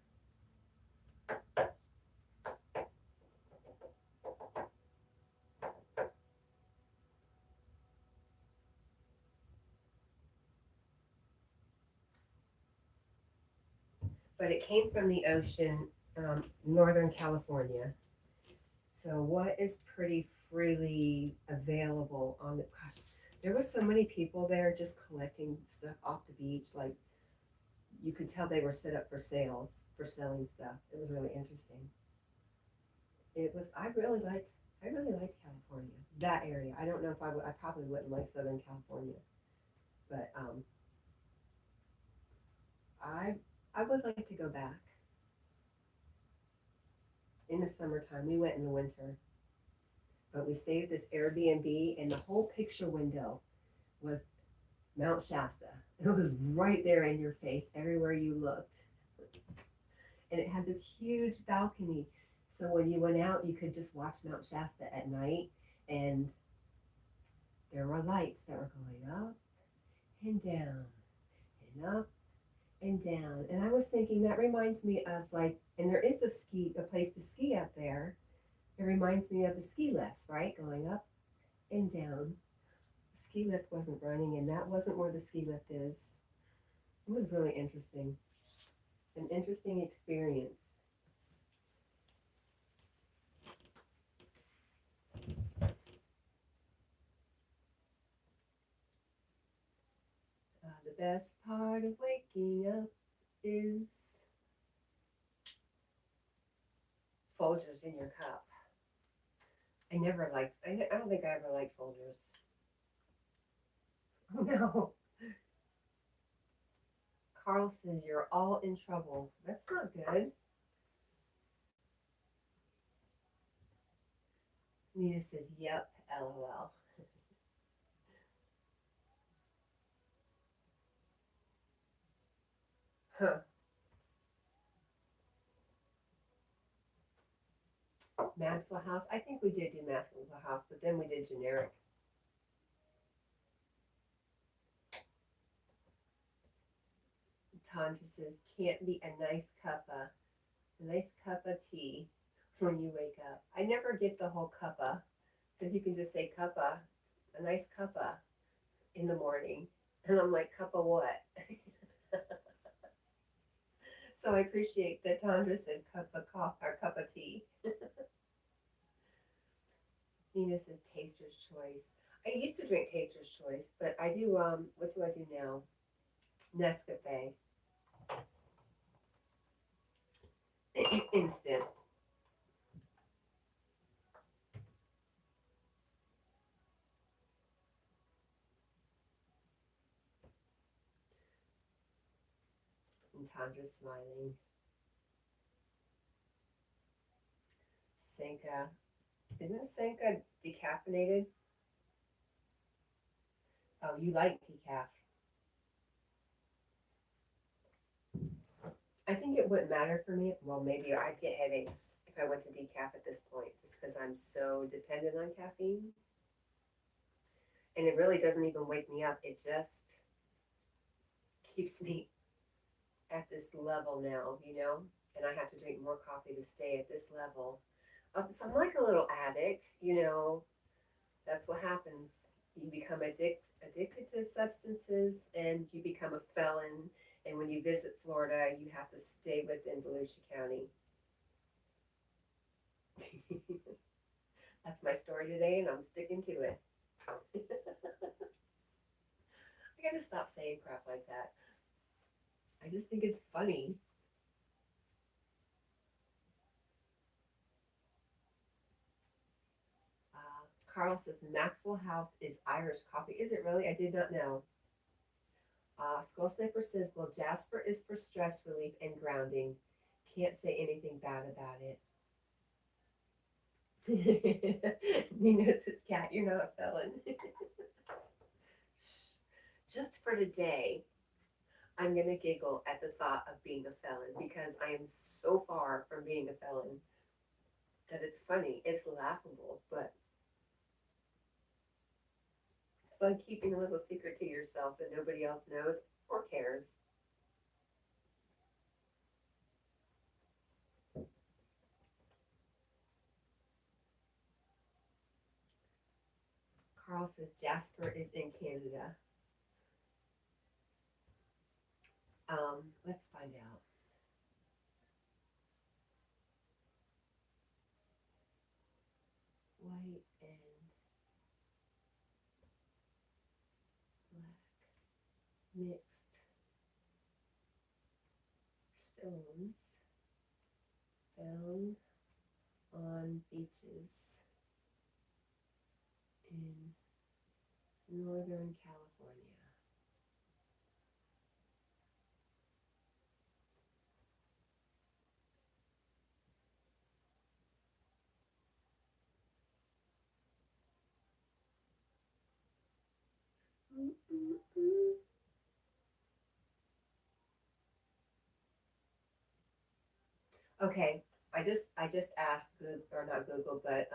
But it came from the ocean, Northern California. So what is pretty freely available on the, gosh, there was so many people there just collecting stuff off the beach. Like you could tell they were set up for sales, for selling stuff. It was really interesting. I really liked California, that area. I don't know if I probably wouldn't like Southern California, but I would like to go back in the summertime. We went in the winter, but we stayed at this Airbnb, and the whole picture window was Mount Shasta. It was right there in your face, everywhere you looked. And it had this huge balcony. So when you went out, you could just watch Mount Shasta at night, and there were lights that were going up and down and up and down. And I was thinking that reminds me of like, and there is a place to ski up there. It reminds me of the ski lifts, right? Going up and down. The ski lift wasn't running, and that wasn't where the ski lift is. It was really interesting. An interesting experience. The best part of waking up is Folgers in your cup. I don't think I ever liked Folgers. Oh no. Carl says you're all in trouble. That's not good. Nita says, yep, LOL. Huh. Maxwell House. I think we did do Maxwell House, but then we did generic. Tanja says, can't be a nice cup of tea when you wake up. I never get the whole cuppa, because you can just say cuppa, a nice cuppa in the morning. And I'm like, cuppa what? So I appreciate that Tandra said cup of coffee or cup of tea. Nina says Taster's Choice. I used to drink Taster's Choice, but I do, what do I do now? Nescafe. Instant. And Tandra's smiling. Sanka. Isn't Sanka decaffeinated? Oh, you like decaf. I think it wouldn't matter for me. Well, maybe I'd get headaches if I went to decaf at this point, just because I'm so dependent on caffeine. And it really doesn't even wake me up. It just keeps me at this level now, you know? And I have to drink more coffee to stay at this level. So I'm like a little addict, you know? That's what happens. You become addicted to substances and you become a felon. And when you visit Florida, you have to stay within Volusia County. That's my story today, and I'm sticking to it. I gotta stop saying crap like that. I just think it's funny. Carl says Maxwell House is Irish coffee. Is it really? I did not know. Skull Sniper says, well, Jasper is for stress relief and grounding. Can't say anything bad about it. Nina says, Cat, you're not a felon. Just for today, I'm going to giggle at the thought of being a felon because I am so far from being a felon that it's funny. It's laughable, but it's like keeping a little secret to yourself that nobody else knows or cares. Carl says Jasper is in Canada. Let's find out. White and black mixed stones found on beaches in Northern California. Okay, I just asked Google, or not Google, but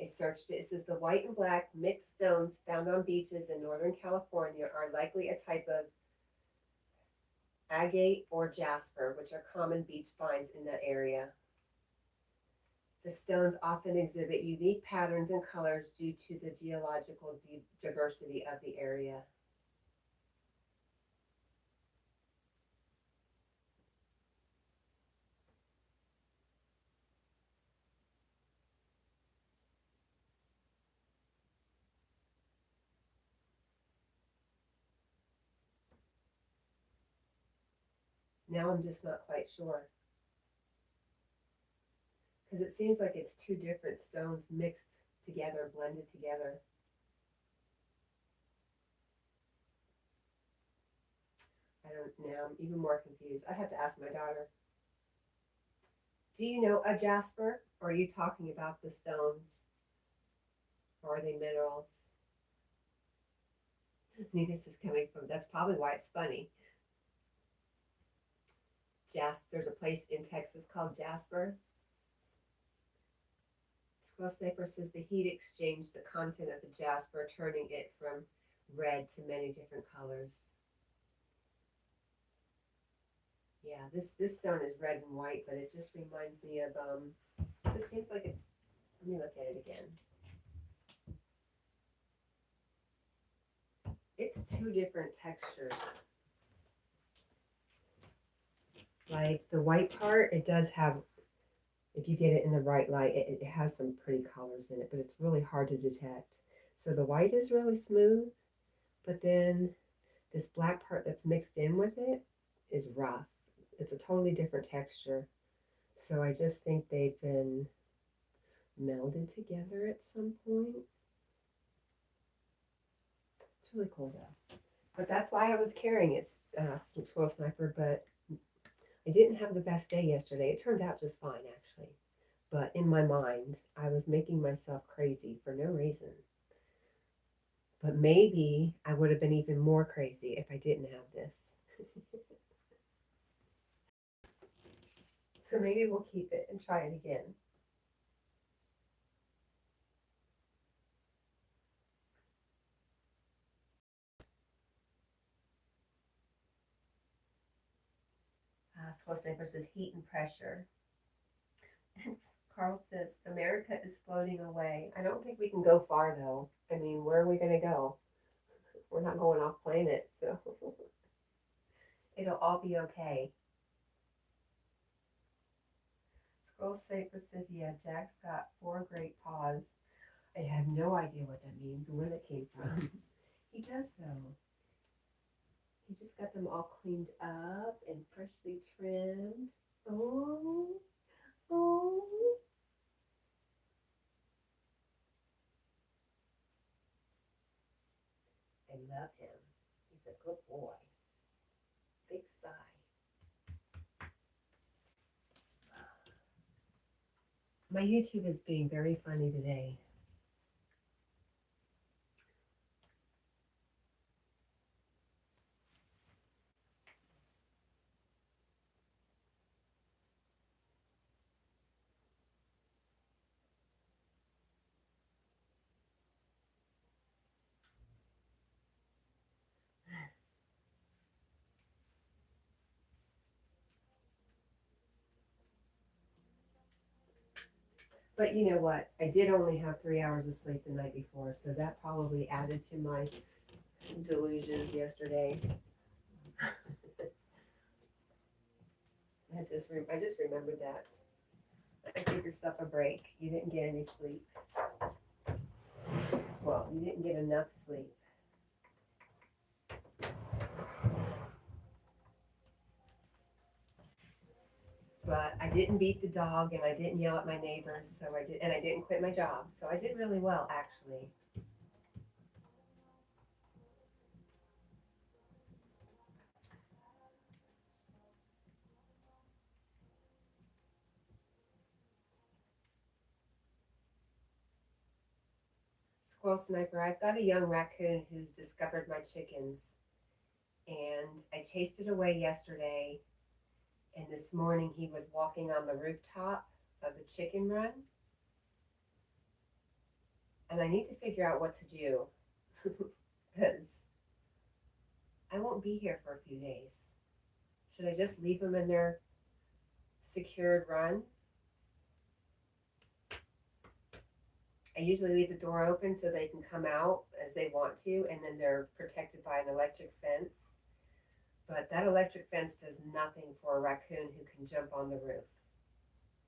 I searched it. It says the white and black mixed stones found on beaches in Northern California are likely a type of agate or jasper, which are common beach finds in that area. The stones often exhibit unique patterns and colors due to the geological diversity of the area. Now I'm just not quite sure. Because it seems like it's two different stones mixed together, blended together. I don't know, I'm even more confused. I have to ask my daughter. Do you know a jasper? Or are you talking about the stones? Or are they minerals? This is coming from, that's probably why it's funny. There's a place in Texas called Jasper. Squirrel Sniper says the heat exchanged the content of the jasper, turning it from red to many different colors. Yeah, this stone is red and white, but it just reminds me of, it just seems like it's, let me look at it again. It's two different textures. Like the white part, it does have, if you get it in the right light, it has some pretty colors in it, but it's really hard to detect. So the white is really smooth, but then this black part that's mixed in with it is rough. It's a totally different texture. So I just think they've been melded together at some point. It's really cool though. But that's why I was carrying it, Squirrel Sniper, but I didn't have the best day yesterday. It turned out just fine, actually. But in my mind, I was making myself crazy for no reason. But maybe I would have been even more crazy if I didn't have this. So maybe we'll keep it and try it again. Squirrel Sniper says heat and pressure. And Carl says America is floating away. I don't think we can go far though. I mean, where are we going to go? We're not going off planet, so it'll all be okay. Squirrel Sniper says, yeah, Jack's got 4 great paws. I have no idea what that means or where that came from. He does though. He just got them all cleaned up and freshly trimmed. Oh, oh. I love him. He's a good boy. Big sigh. My YouTube is being very funny today. But you know what? I did only have 3 hours of sleep the night before, so that probably added to my delusions yesterday. I just remembered that. Give yourself a break. You didn't get any sleep. Well, you didn't get enough sleep. But I didn't beat the dog and I didn't yell at my neighbors, so I didn't quit my job. So I did really well actually. Squirrel Sniper, I've got a young raccoon who's discovered my chickens. And I chased it away yesterday. And this morning he was walking on the rooftop of the chicken run. And I need to figure out what to do because I won't be here for a few days. Should I just leave them in their secured run? I usually leave the door open so they can come out as they want to, and then they're protected by an electric fence. But that electric fence does nothing for a raccoon who can jump on the roof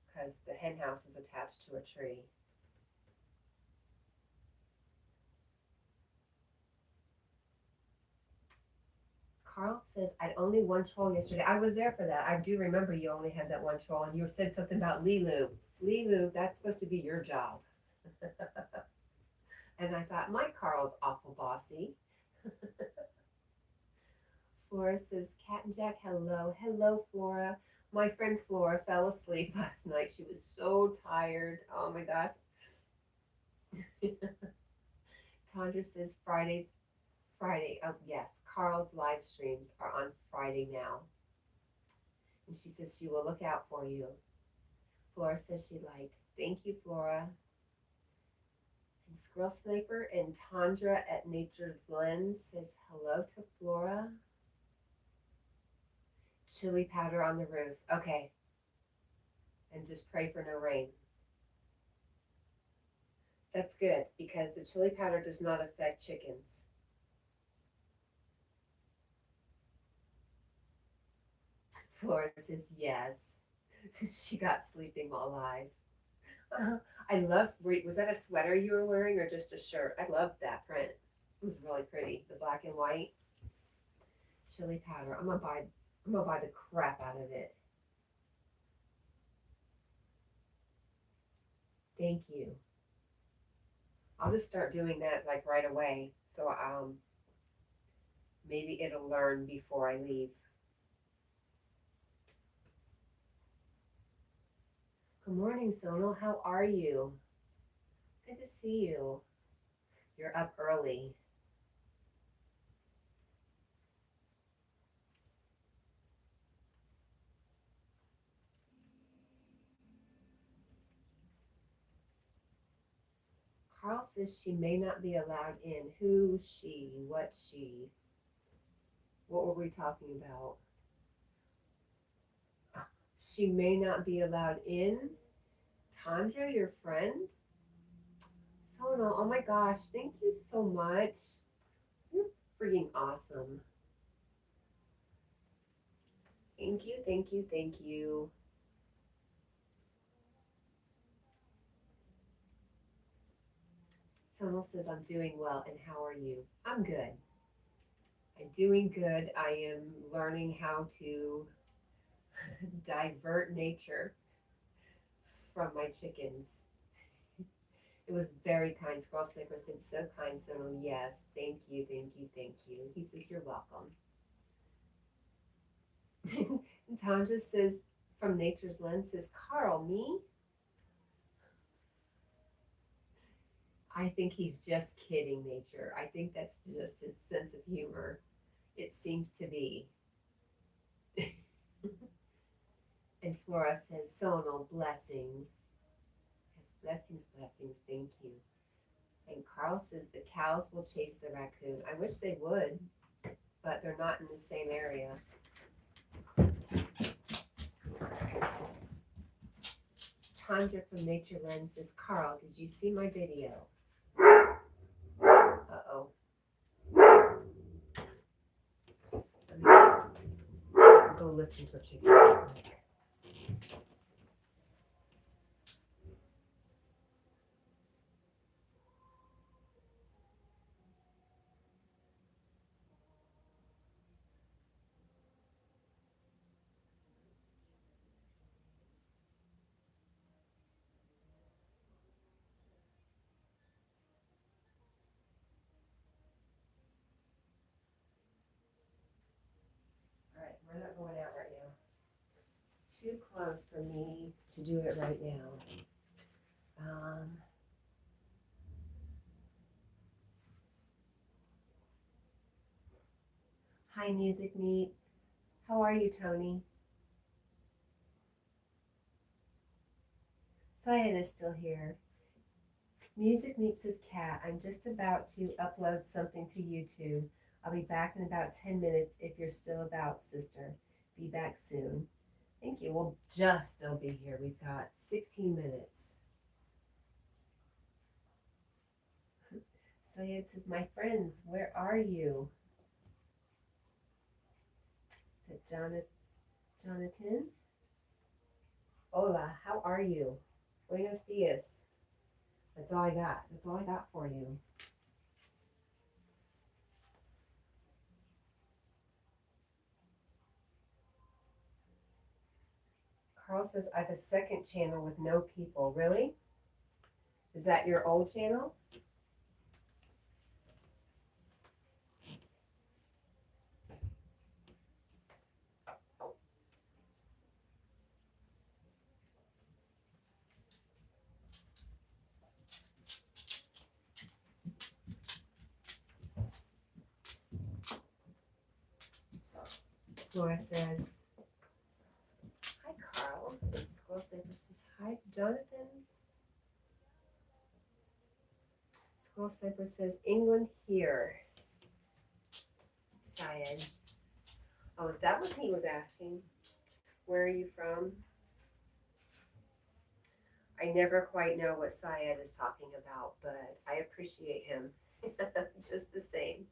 because the hen house is attached to a tree. Carl says, I had only one troll yesterday. I was there for that. I do remember you only had that one troll, and you said something about Lilu. Lilu, that's supposed to be your job. And I thought, my Carl's awful bossy. Flora says, Cat&Jack, hello. Hello, Flora. My friend Flora fell asleep last night. She was so tired. Oh my gosh. Tandra says, Friday. Oh, yes. Carl's live streams are on Friday now. And she says she will look out for you. Flora says she liked. Thank you, Flora. And Squirrel Sniper and Tandra at Nature's Lens says hello to Flora. Chili powder on the roof. Okay. And just pray for no rain. That's good because the chili powder does not affect chickens. Flora says yes. She got sleeping while live. I love, was that a sweater you were wearing or just a shirt? I loved that print. It was really pretty. The black and white. Chili powder. I'm gonna buy the crap out of it. Thank you. I'll just start doing that like right away. So maybe it'll learn before I leave. Good morning, Sonal. How are you? Good to see you. You're up early. Carl says she may not be allowed in. Who, she, what she? What were we talking about? She may not be allowed in. Tandra, your friend? Sono, oh my gosh, thank you so much. You're freaking awesome. Thank you, thank you, thank you. Someone says, I'm doing well, and how are you? I'm good. I'm doing good. I am learning how to divert nature from my chickens. It was very kind. Squirrel Snicker said, so kind, Sono. Yes, thank you, thank you, thank you. He says, you're welcome. And Tandra says, from Nature's Lens, says, Carl, me? I think he's just kidding, Nature. I think that's just his sense of humor. It seems to be. And Flora says, Sono, blessings. Yes, blessings, blessings, thank you. And Carl says, the cows will chase the raccoon. I wish they would, but they're not in the same area. Tandra from Nature Lens says, Carl, did you see my video? Uh-oh. Let me go listen for chickens real quick. All right, we're not going out right now. Too close for me to do it right now. Hi, Music Meet. How are you, Tony? Syed is still here. Music Meet says, Cat, I'm just about to upload something to YouTube. I'll be back in about 10 minutes if you're still about, sister. Be back soon. Thank you. We'll just still be here. We've got 16 minutes. Syed says, my friends, where are you? Is it Jonathan? Hola, how are you? Buenos dias. That's all I got. That's all I got for you. Carl says, I have a second channel with no people. Really? Is that your old channel? Laura says, hi, Carl. And Squirrel Sniper says, hi, Jonathan. Squirrel Sniper says, England here. Syed. Oh, is that what he was asking? Where are you from? I never quite know what Syed is talking about, but I appreciate him just the same.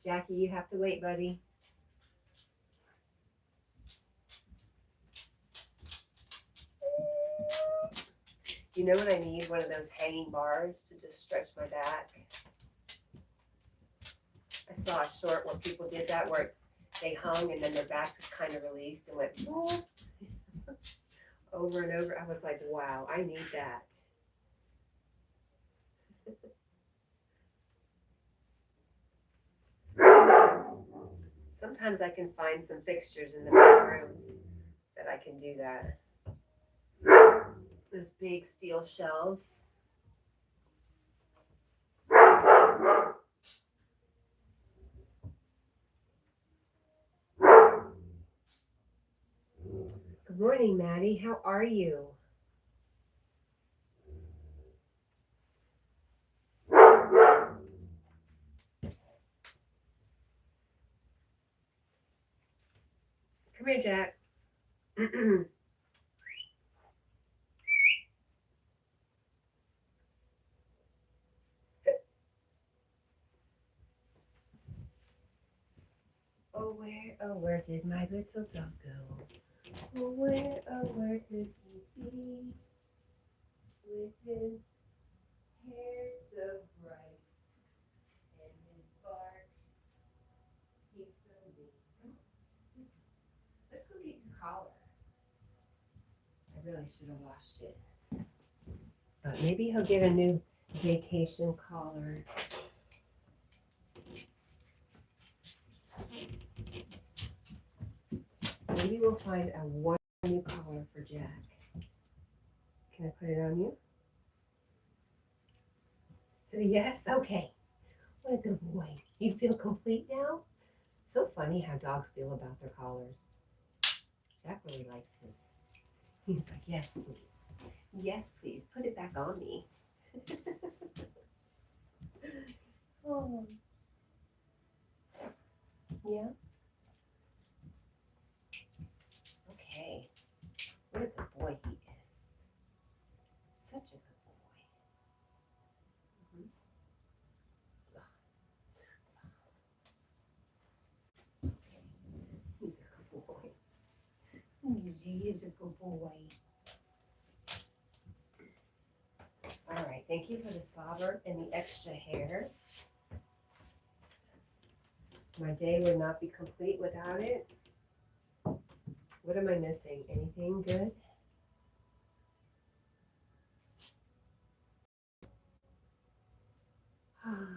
Jackie, you have to wait, buddy. You know what I need? One of those hanging bars to just stretch my back. I saw a short where people did that, where they hung and then their back just kind of released and went over and over. I was like, wow, I need that. Sometimes I can find some fixtures in the bedrooms that I can do that. Those big steel shelves. Good Good morning, Maddie. How are you? Come here, Jack. Oh, where did my little dog go? Oh, where could he be? With his hair so bright and his bark, he's so mean. Let's go get your collar. I really should have washed it. But maybe he'll get a new vacation collar. Maybe we'll find a one new collar for Jack. Can I put it on you? Is it a yes? Okay. What a good boy. You feel complete now? So funny how dogs feel about their collars. Jack really likes his. He's like, yes, please. Yes, please. Put it back on me. Oh. Yeah? Okay. What a good boy he is. Such a good boy. He's a good boy. He is a good boy. All right, thank you for the slobber and the extra hair. My day would not be complete without it. What am I missing? Anything good?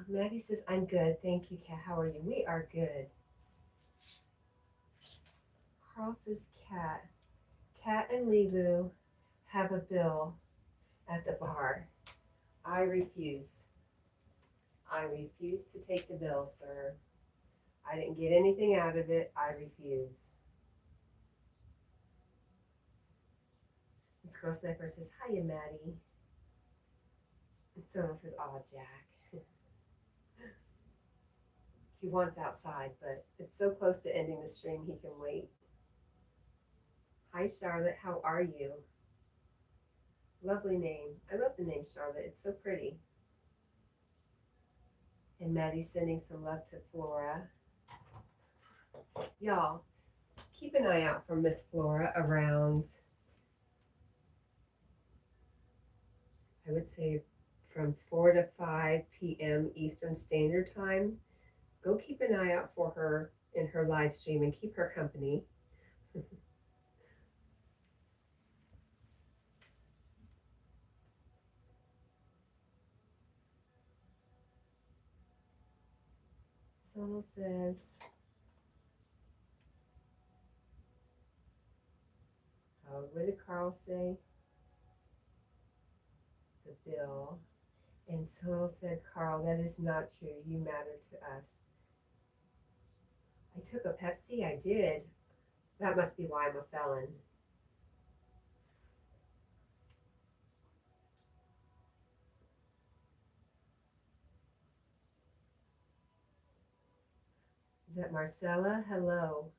Maggie says, I'm good. Thank you, Kat. How are you? We are good. Carl says, Kat and Lilu have a bill at the bar. I refuse. I refuse to take the bill, sir. I didn't get anything out of it. I refuse. Miss Girl Sniper says, hiya, Maddie. And someone says, aw, Jack. He wants outside, but it's so close to ending the stream, he can wait. Hi, Charlotte. How are you? Lovely name. I love the name Charlotte. It's so pretty. And Maddie's sending some love to Flora. Y'all, keep an eye out for Miss Flora around, I would say, from 4 to 5 p.m. Eastern Standard Time. Go keep an eye out for her in her live stream and keep her company. Someone says, what did Carl say? The bill. And Sonal said, Carl, that is not true. You matter to us. I took a Pepsi. I did. That must be why I'm a felon. Is that Marcella? Hello.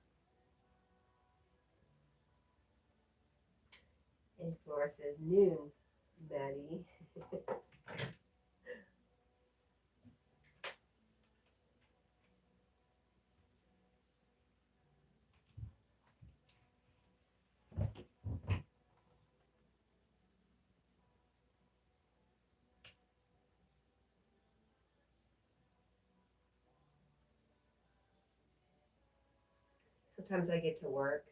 And Flora says, noon, Maddie. Sometimes I get to work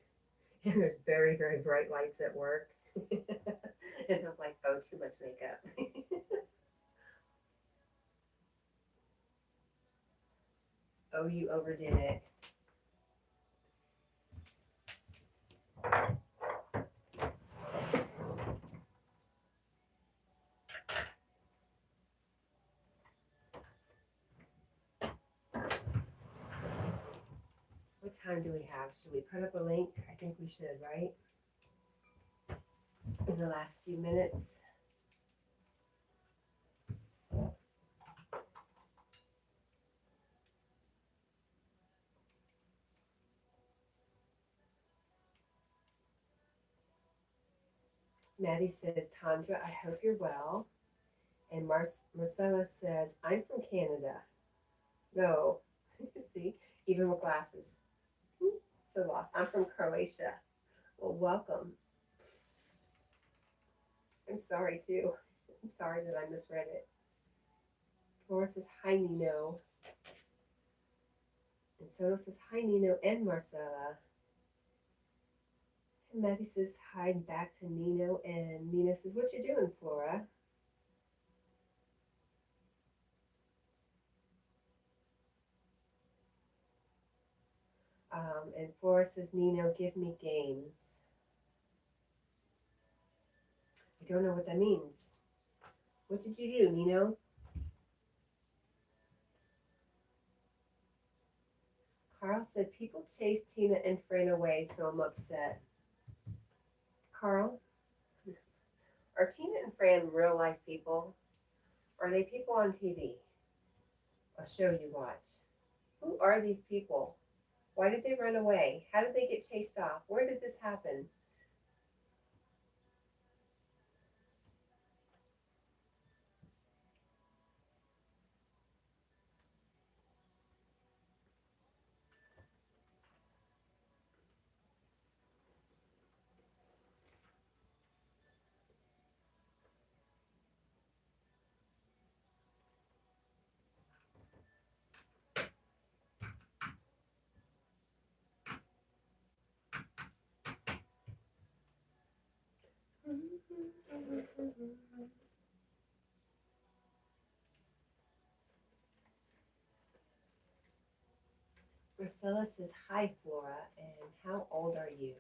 and there's very, very bright lights at work. And I'm like, oh, too much makeup. Oh, you overdid it. What time do we have? Should we put up a link? I think we should, right? in the last few minutes. Maddie says, Tandra, I hope you're well. And Marcella says, I'm from Canada. No, see, even with glasses. So lost. I'm from Croatia. Well, welcome. I'm sorry too. I'm sorry that I misread it. Flora says, hi, Nino. And Soto says, hi, Nino and Marcella. And Maddie says, hi, back to Nino. And Nino says, what you doing, Flora? And Flora says, Nino, give me games. I don't know what that means. What did you do, Nino? Carl said, people chase Tina and Fran away, so I'm upset. Carl, are Tina and Fran real life people? Or are they people on TV? A show you watch? Who are these people? Why did they run away? How did they get chased off? Where did this happen? Marcella says, hi, Flora, and how old are you?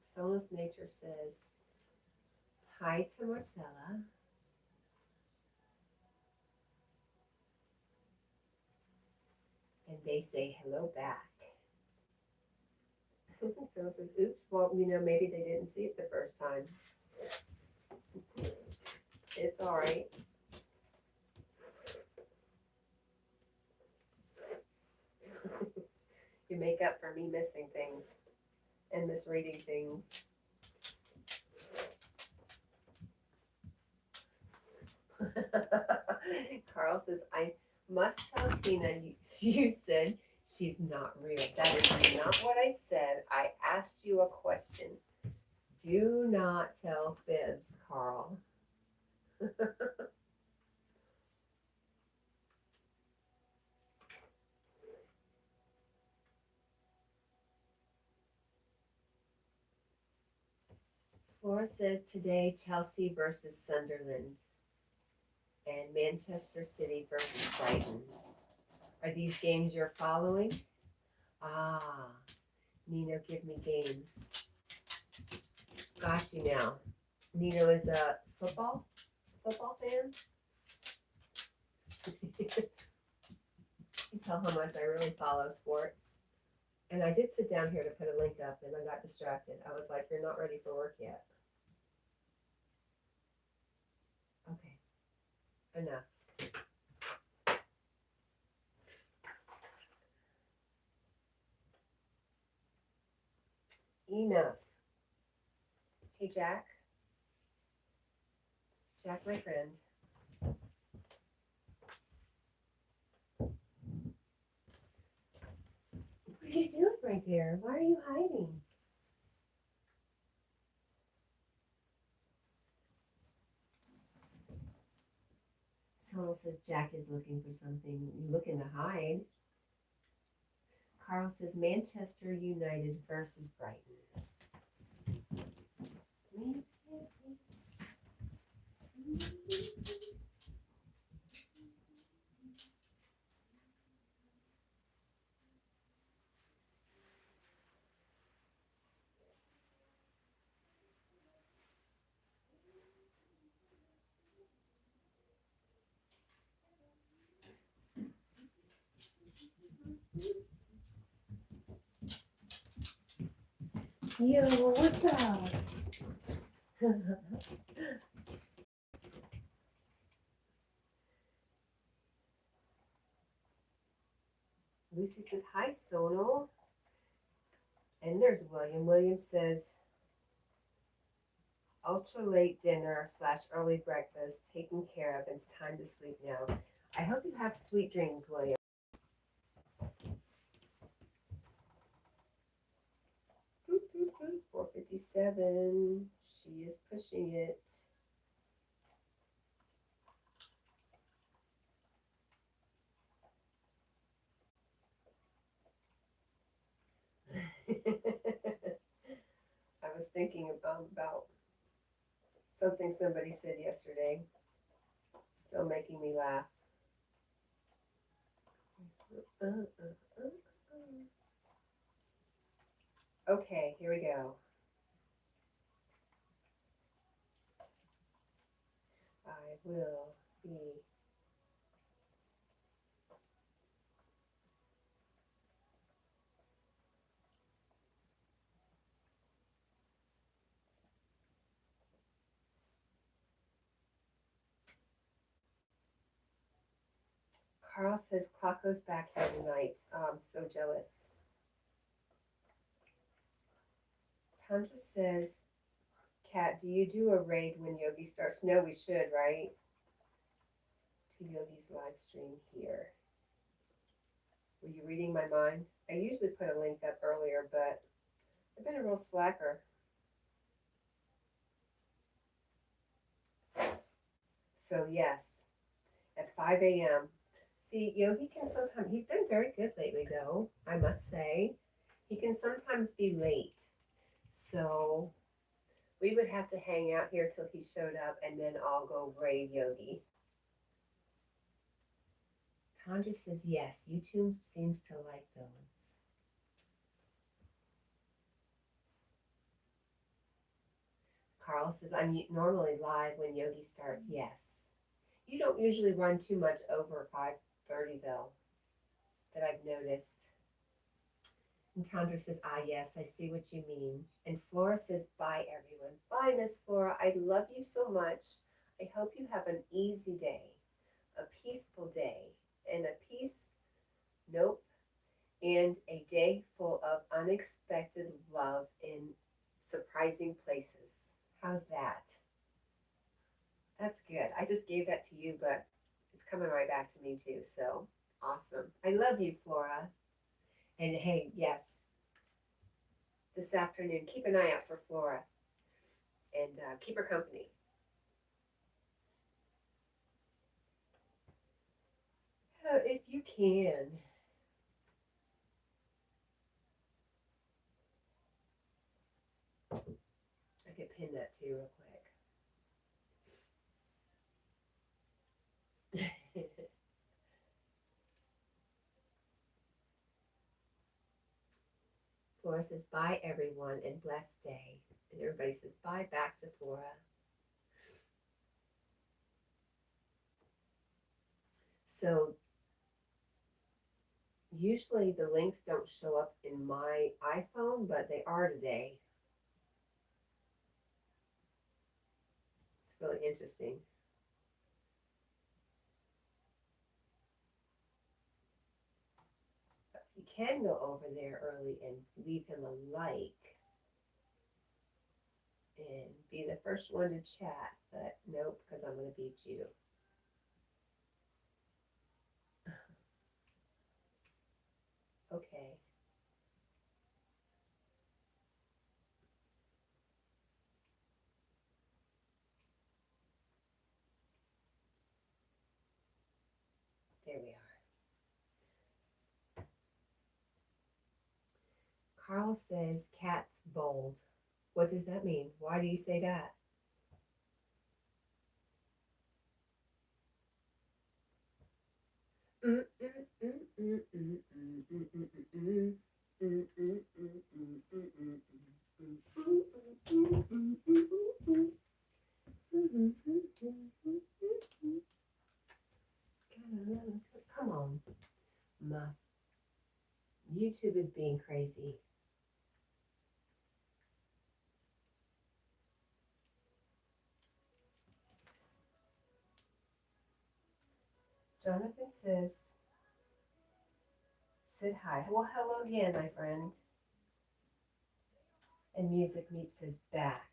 Solus Nature says, hi to Marcella. And they say hello back. Someone says, oops, well, maybe they didn't see it the first time. It's all right. You make up for me missing things and misreading things. Carl says, I must tell Tina you said she's not real. That is not what I said. I asked you a question. Do not tell fibs, Carl. Flora says today Chelsea versus Sunderland and Manchester City versus Brighton. Are these games you're following? Ah, Nino, give me games. Got you now. Nino is a football fan. You can tell how much I really follow sports. And I did sit down here to put a link up and I got distracted. I was like, you're not ready for work yet. Okay, enough. Enough. Hey, Jack. Jack, my friend. What are you doing right there? Why are you hiding? Someone says Jack is looking for something. You looking to hide. Carl says Manchester United versus Brighton. Yo, what's up? Lucy says, hi, Sonal. And there's William. William says, ultra late dinner / early breakfast taken care of. It's time to sleep now. I hope you have sweet dreams, William. 4:57. She is pushing it. I was thinking about something somebody said yesterday. Still making me laugh. Okay, here we go. I will be Carl says clock goes back here tonight. Oh, I'm so jealous. Tundra says, Kat, do you do a raid when Yogi starts? No, we should, right? To Yogi's live stream here. Were you reading my mind? I usually put a link up earlier, but I've been a real slacker. So yes, at 5 a.m. See, Yogi can sometimes, he's been very good lately though, I must say. He can sometimes be late. So we would have to hang out here till he showed up and then I'll go raid Yogi. Tandra says yes, YouTube seems to like those. Carl says I'm normally live when Yogi starts. Yes. You don't usually run too much over 5:30 though, that I've noticed. And Tandra says, ah, yes, I see what you mean. And Flora says, bye, everyone. Bye, Miss Flora. I love you so much. I hope you have an easy day, a peaceful day, and and a day full of unexpected love in surprising places. How's that? That's good. I just gave that to you, but it's coming right back to me too. So awesome. I love you, Flora. And hey, yes, this afternoon, keep an eye out for Flora and keep her company. If you can. I could pin that too real quick. Flora says, bye, everyone, and blessed day. And everybody says, bye back to Flora. So usually the links don't show up in my iPhone, but they are today. It's really interesting. But you can go over there early and leave him a like and be the first one to chat, but nope, because I'm going to beat you. Okay. There we are. Carl says cat's bold. What does that mean? Why do you say that? Come on, Muff. YouTube is being crazy. Jonathan says, "Sit high." Well, hello again, my friend. And Music Meep says, "Back."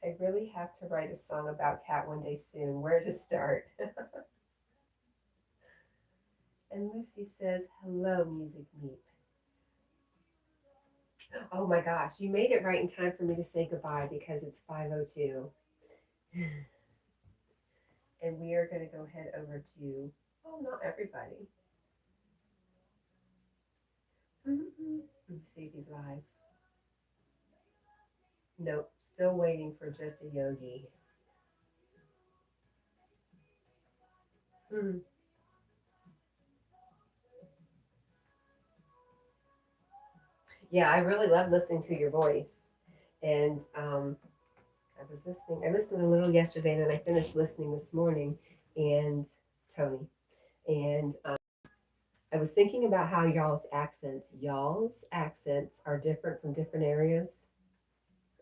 I really have to write a song about Cat one day soon. Where to start? And Lucy says, "Hello, Music Meep." Oh my gosh, you made it right in time for me to say goodbye because it's 5:02. And we are going to go head over to, oh, not everybody. Let me see if he's live. Nope, still waiting for just a yogi. Yeah, I really love listening to your voice. And I listened a little yesterday, and then I finished listening this morning, and Tony. And I was thinking about how y'all's accents are different from different areas.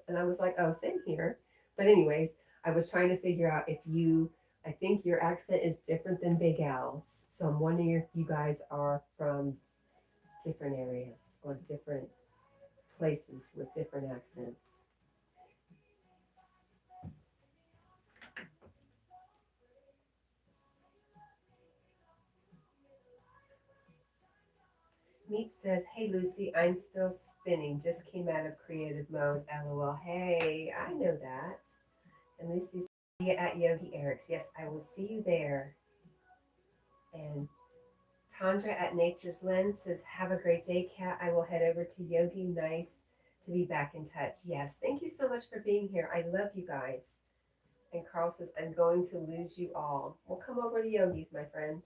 And I was like, oh, same here. But anyways, I was trying to figure out I think your accent is different than Big Al's. So I'm wondering if you guys are from different areas or different places with different accents. Meep says, "Hey Lucy, I'm still spinning. Just came out of creative mode. LOL. Hey, I know that." And Lucy says, "See you at Yogi Eric's." Yes, I will see you there. And Tandra at Nature's Lens says, "Have a great day, Kat. I will head over to Yogi. Nice to be back in touch." Yes, thank you so much for being here. I love you guys. And Carl says, "I'm going to lose you all." Well, come over to Yogi's, my friend.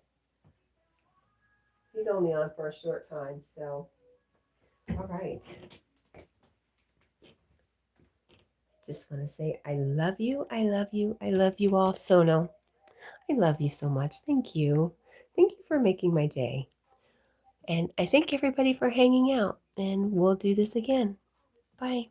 He's only on for a short time, so all right. Just want to say I love you. I love you. I love you all. Sono, I love you so much. Thank you. Thank you for making my day. And I thank everybody for hanging out. And we'll do this again. Bye.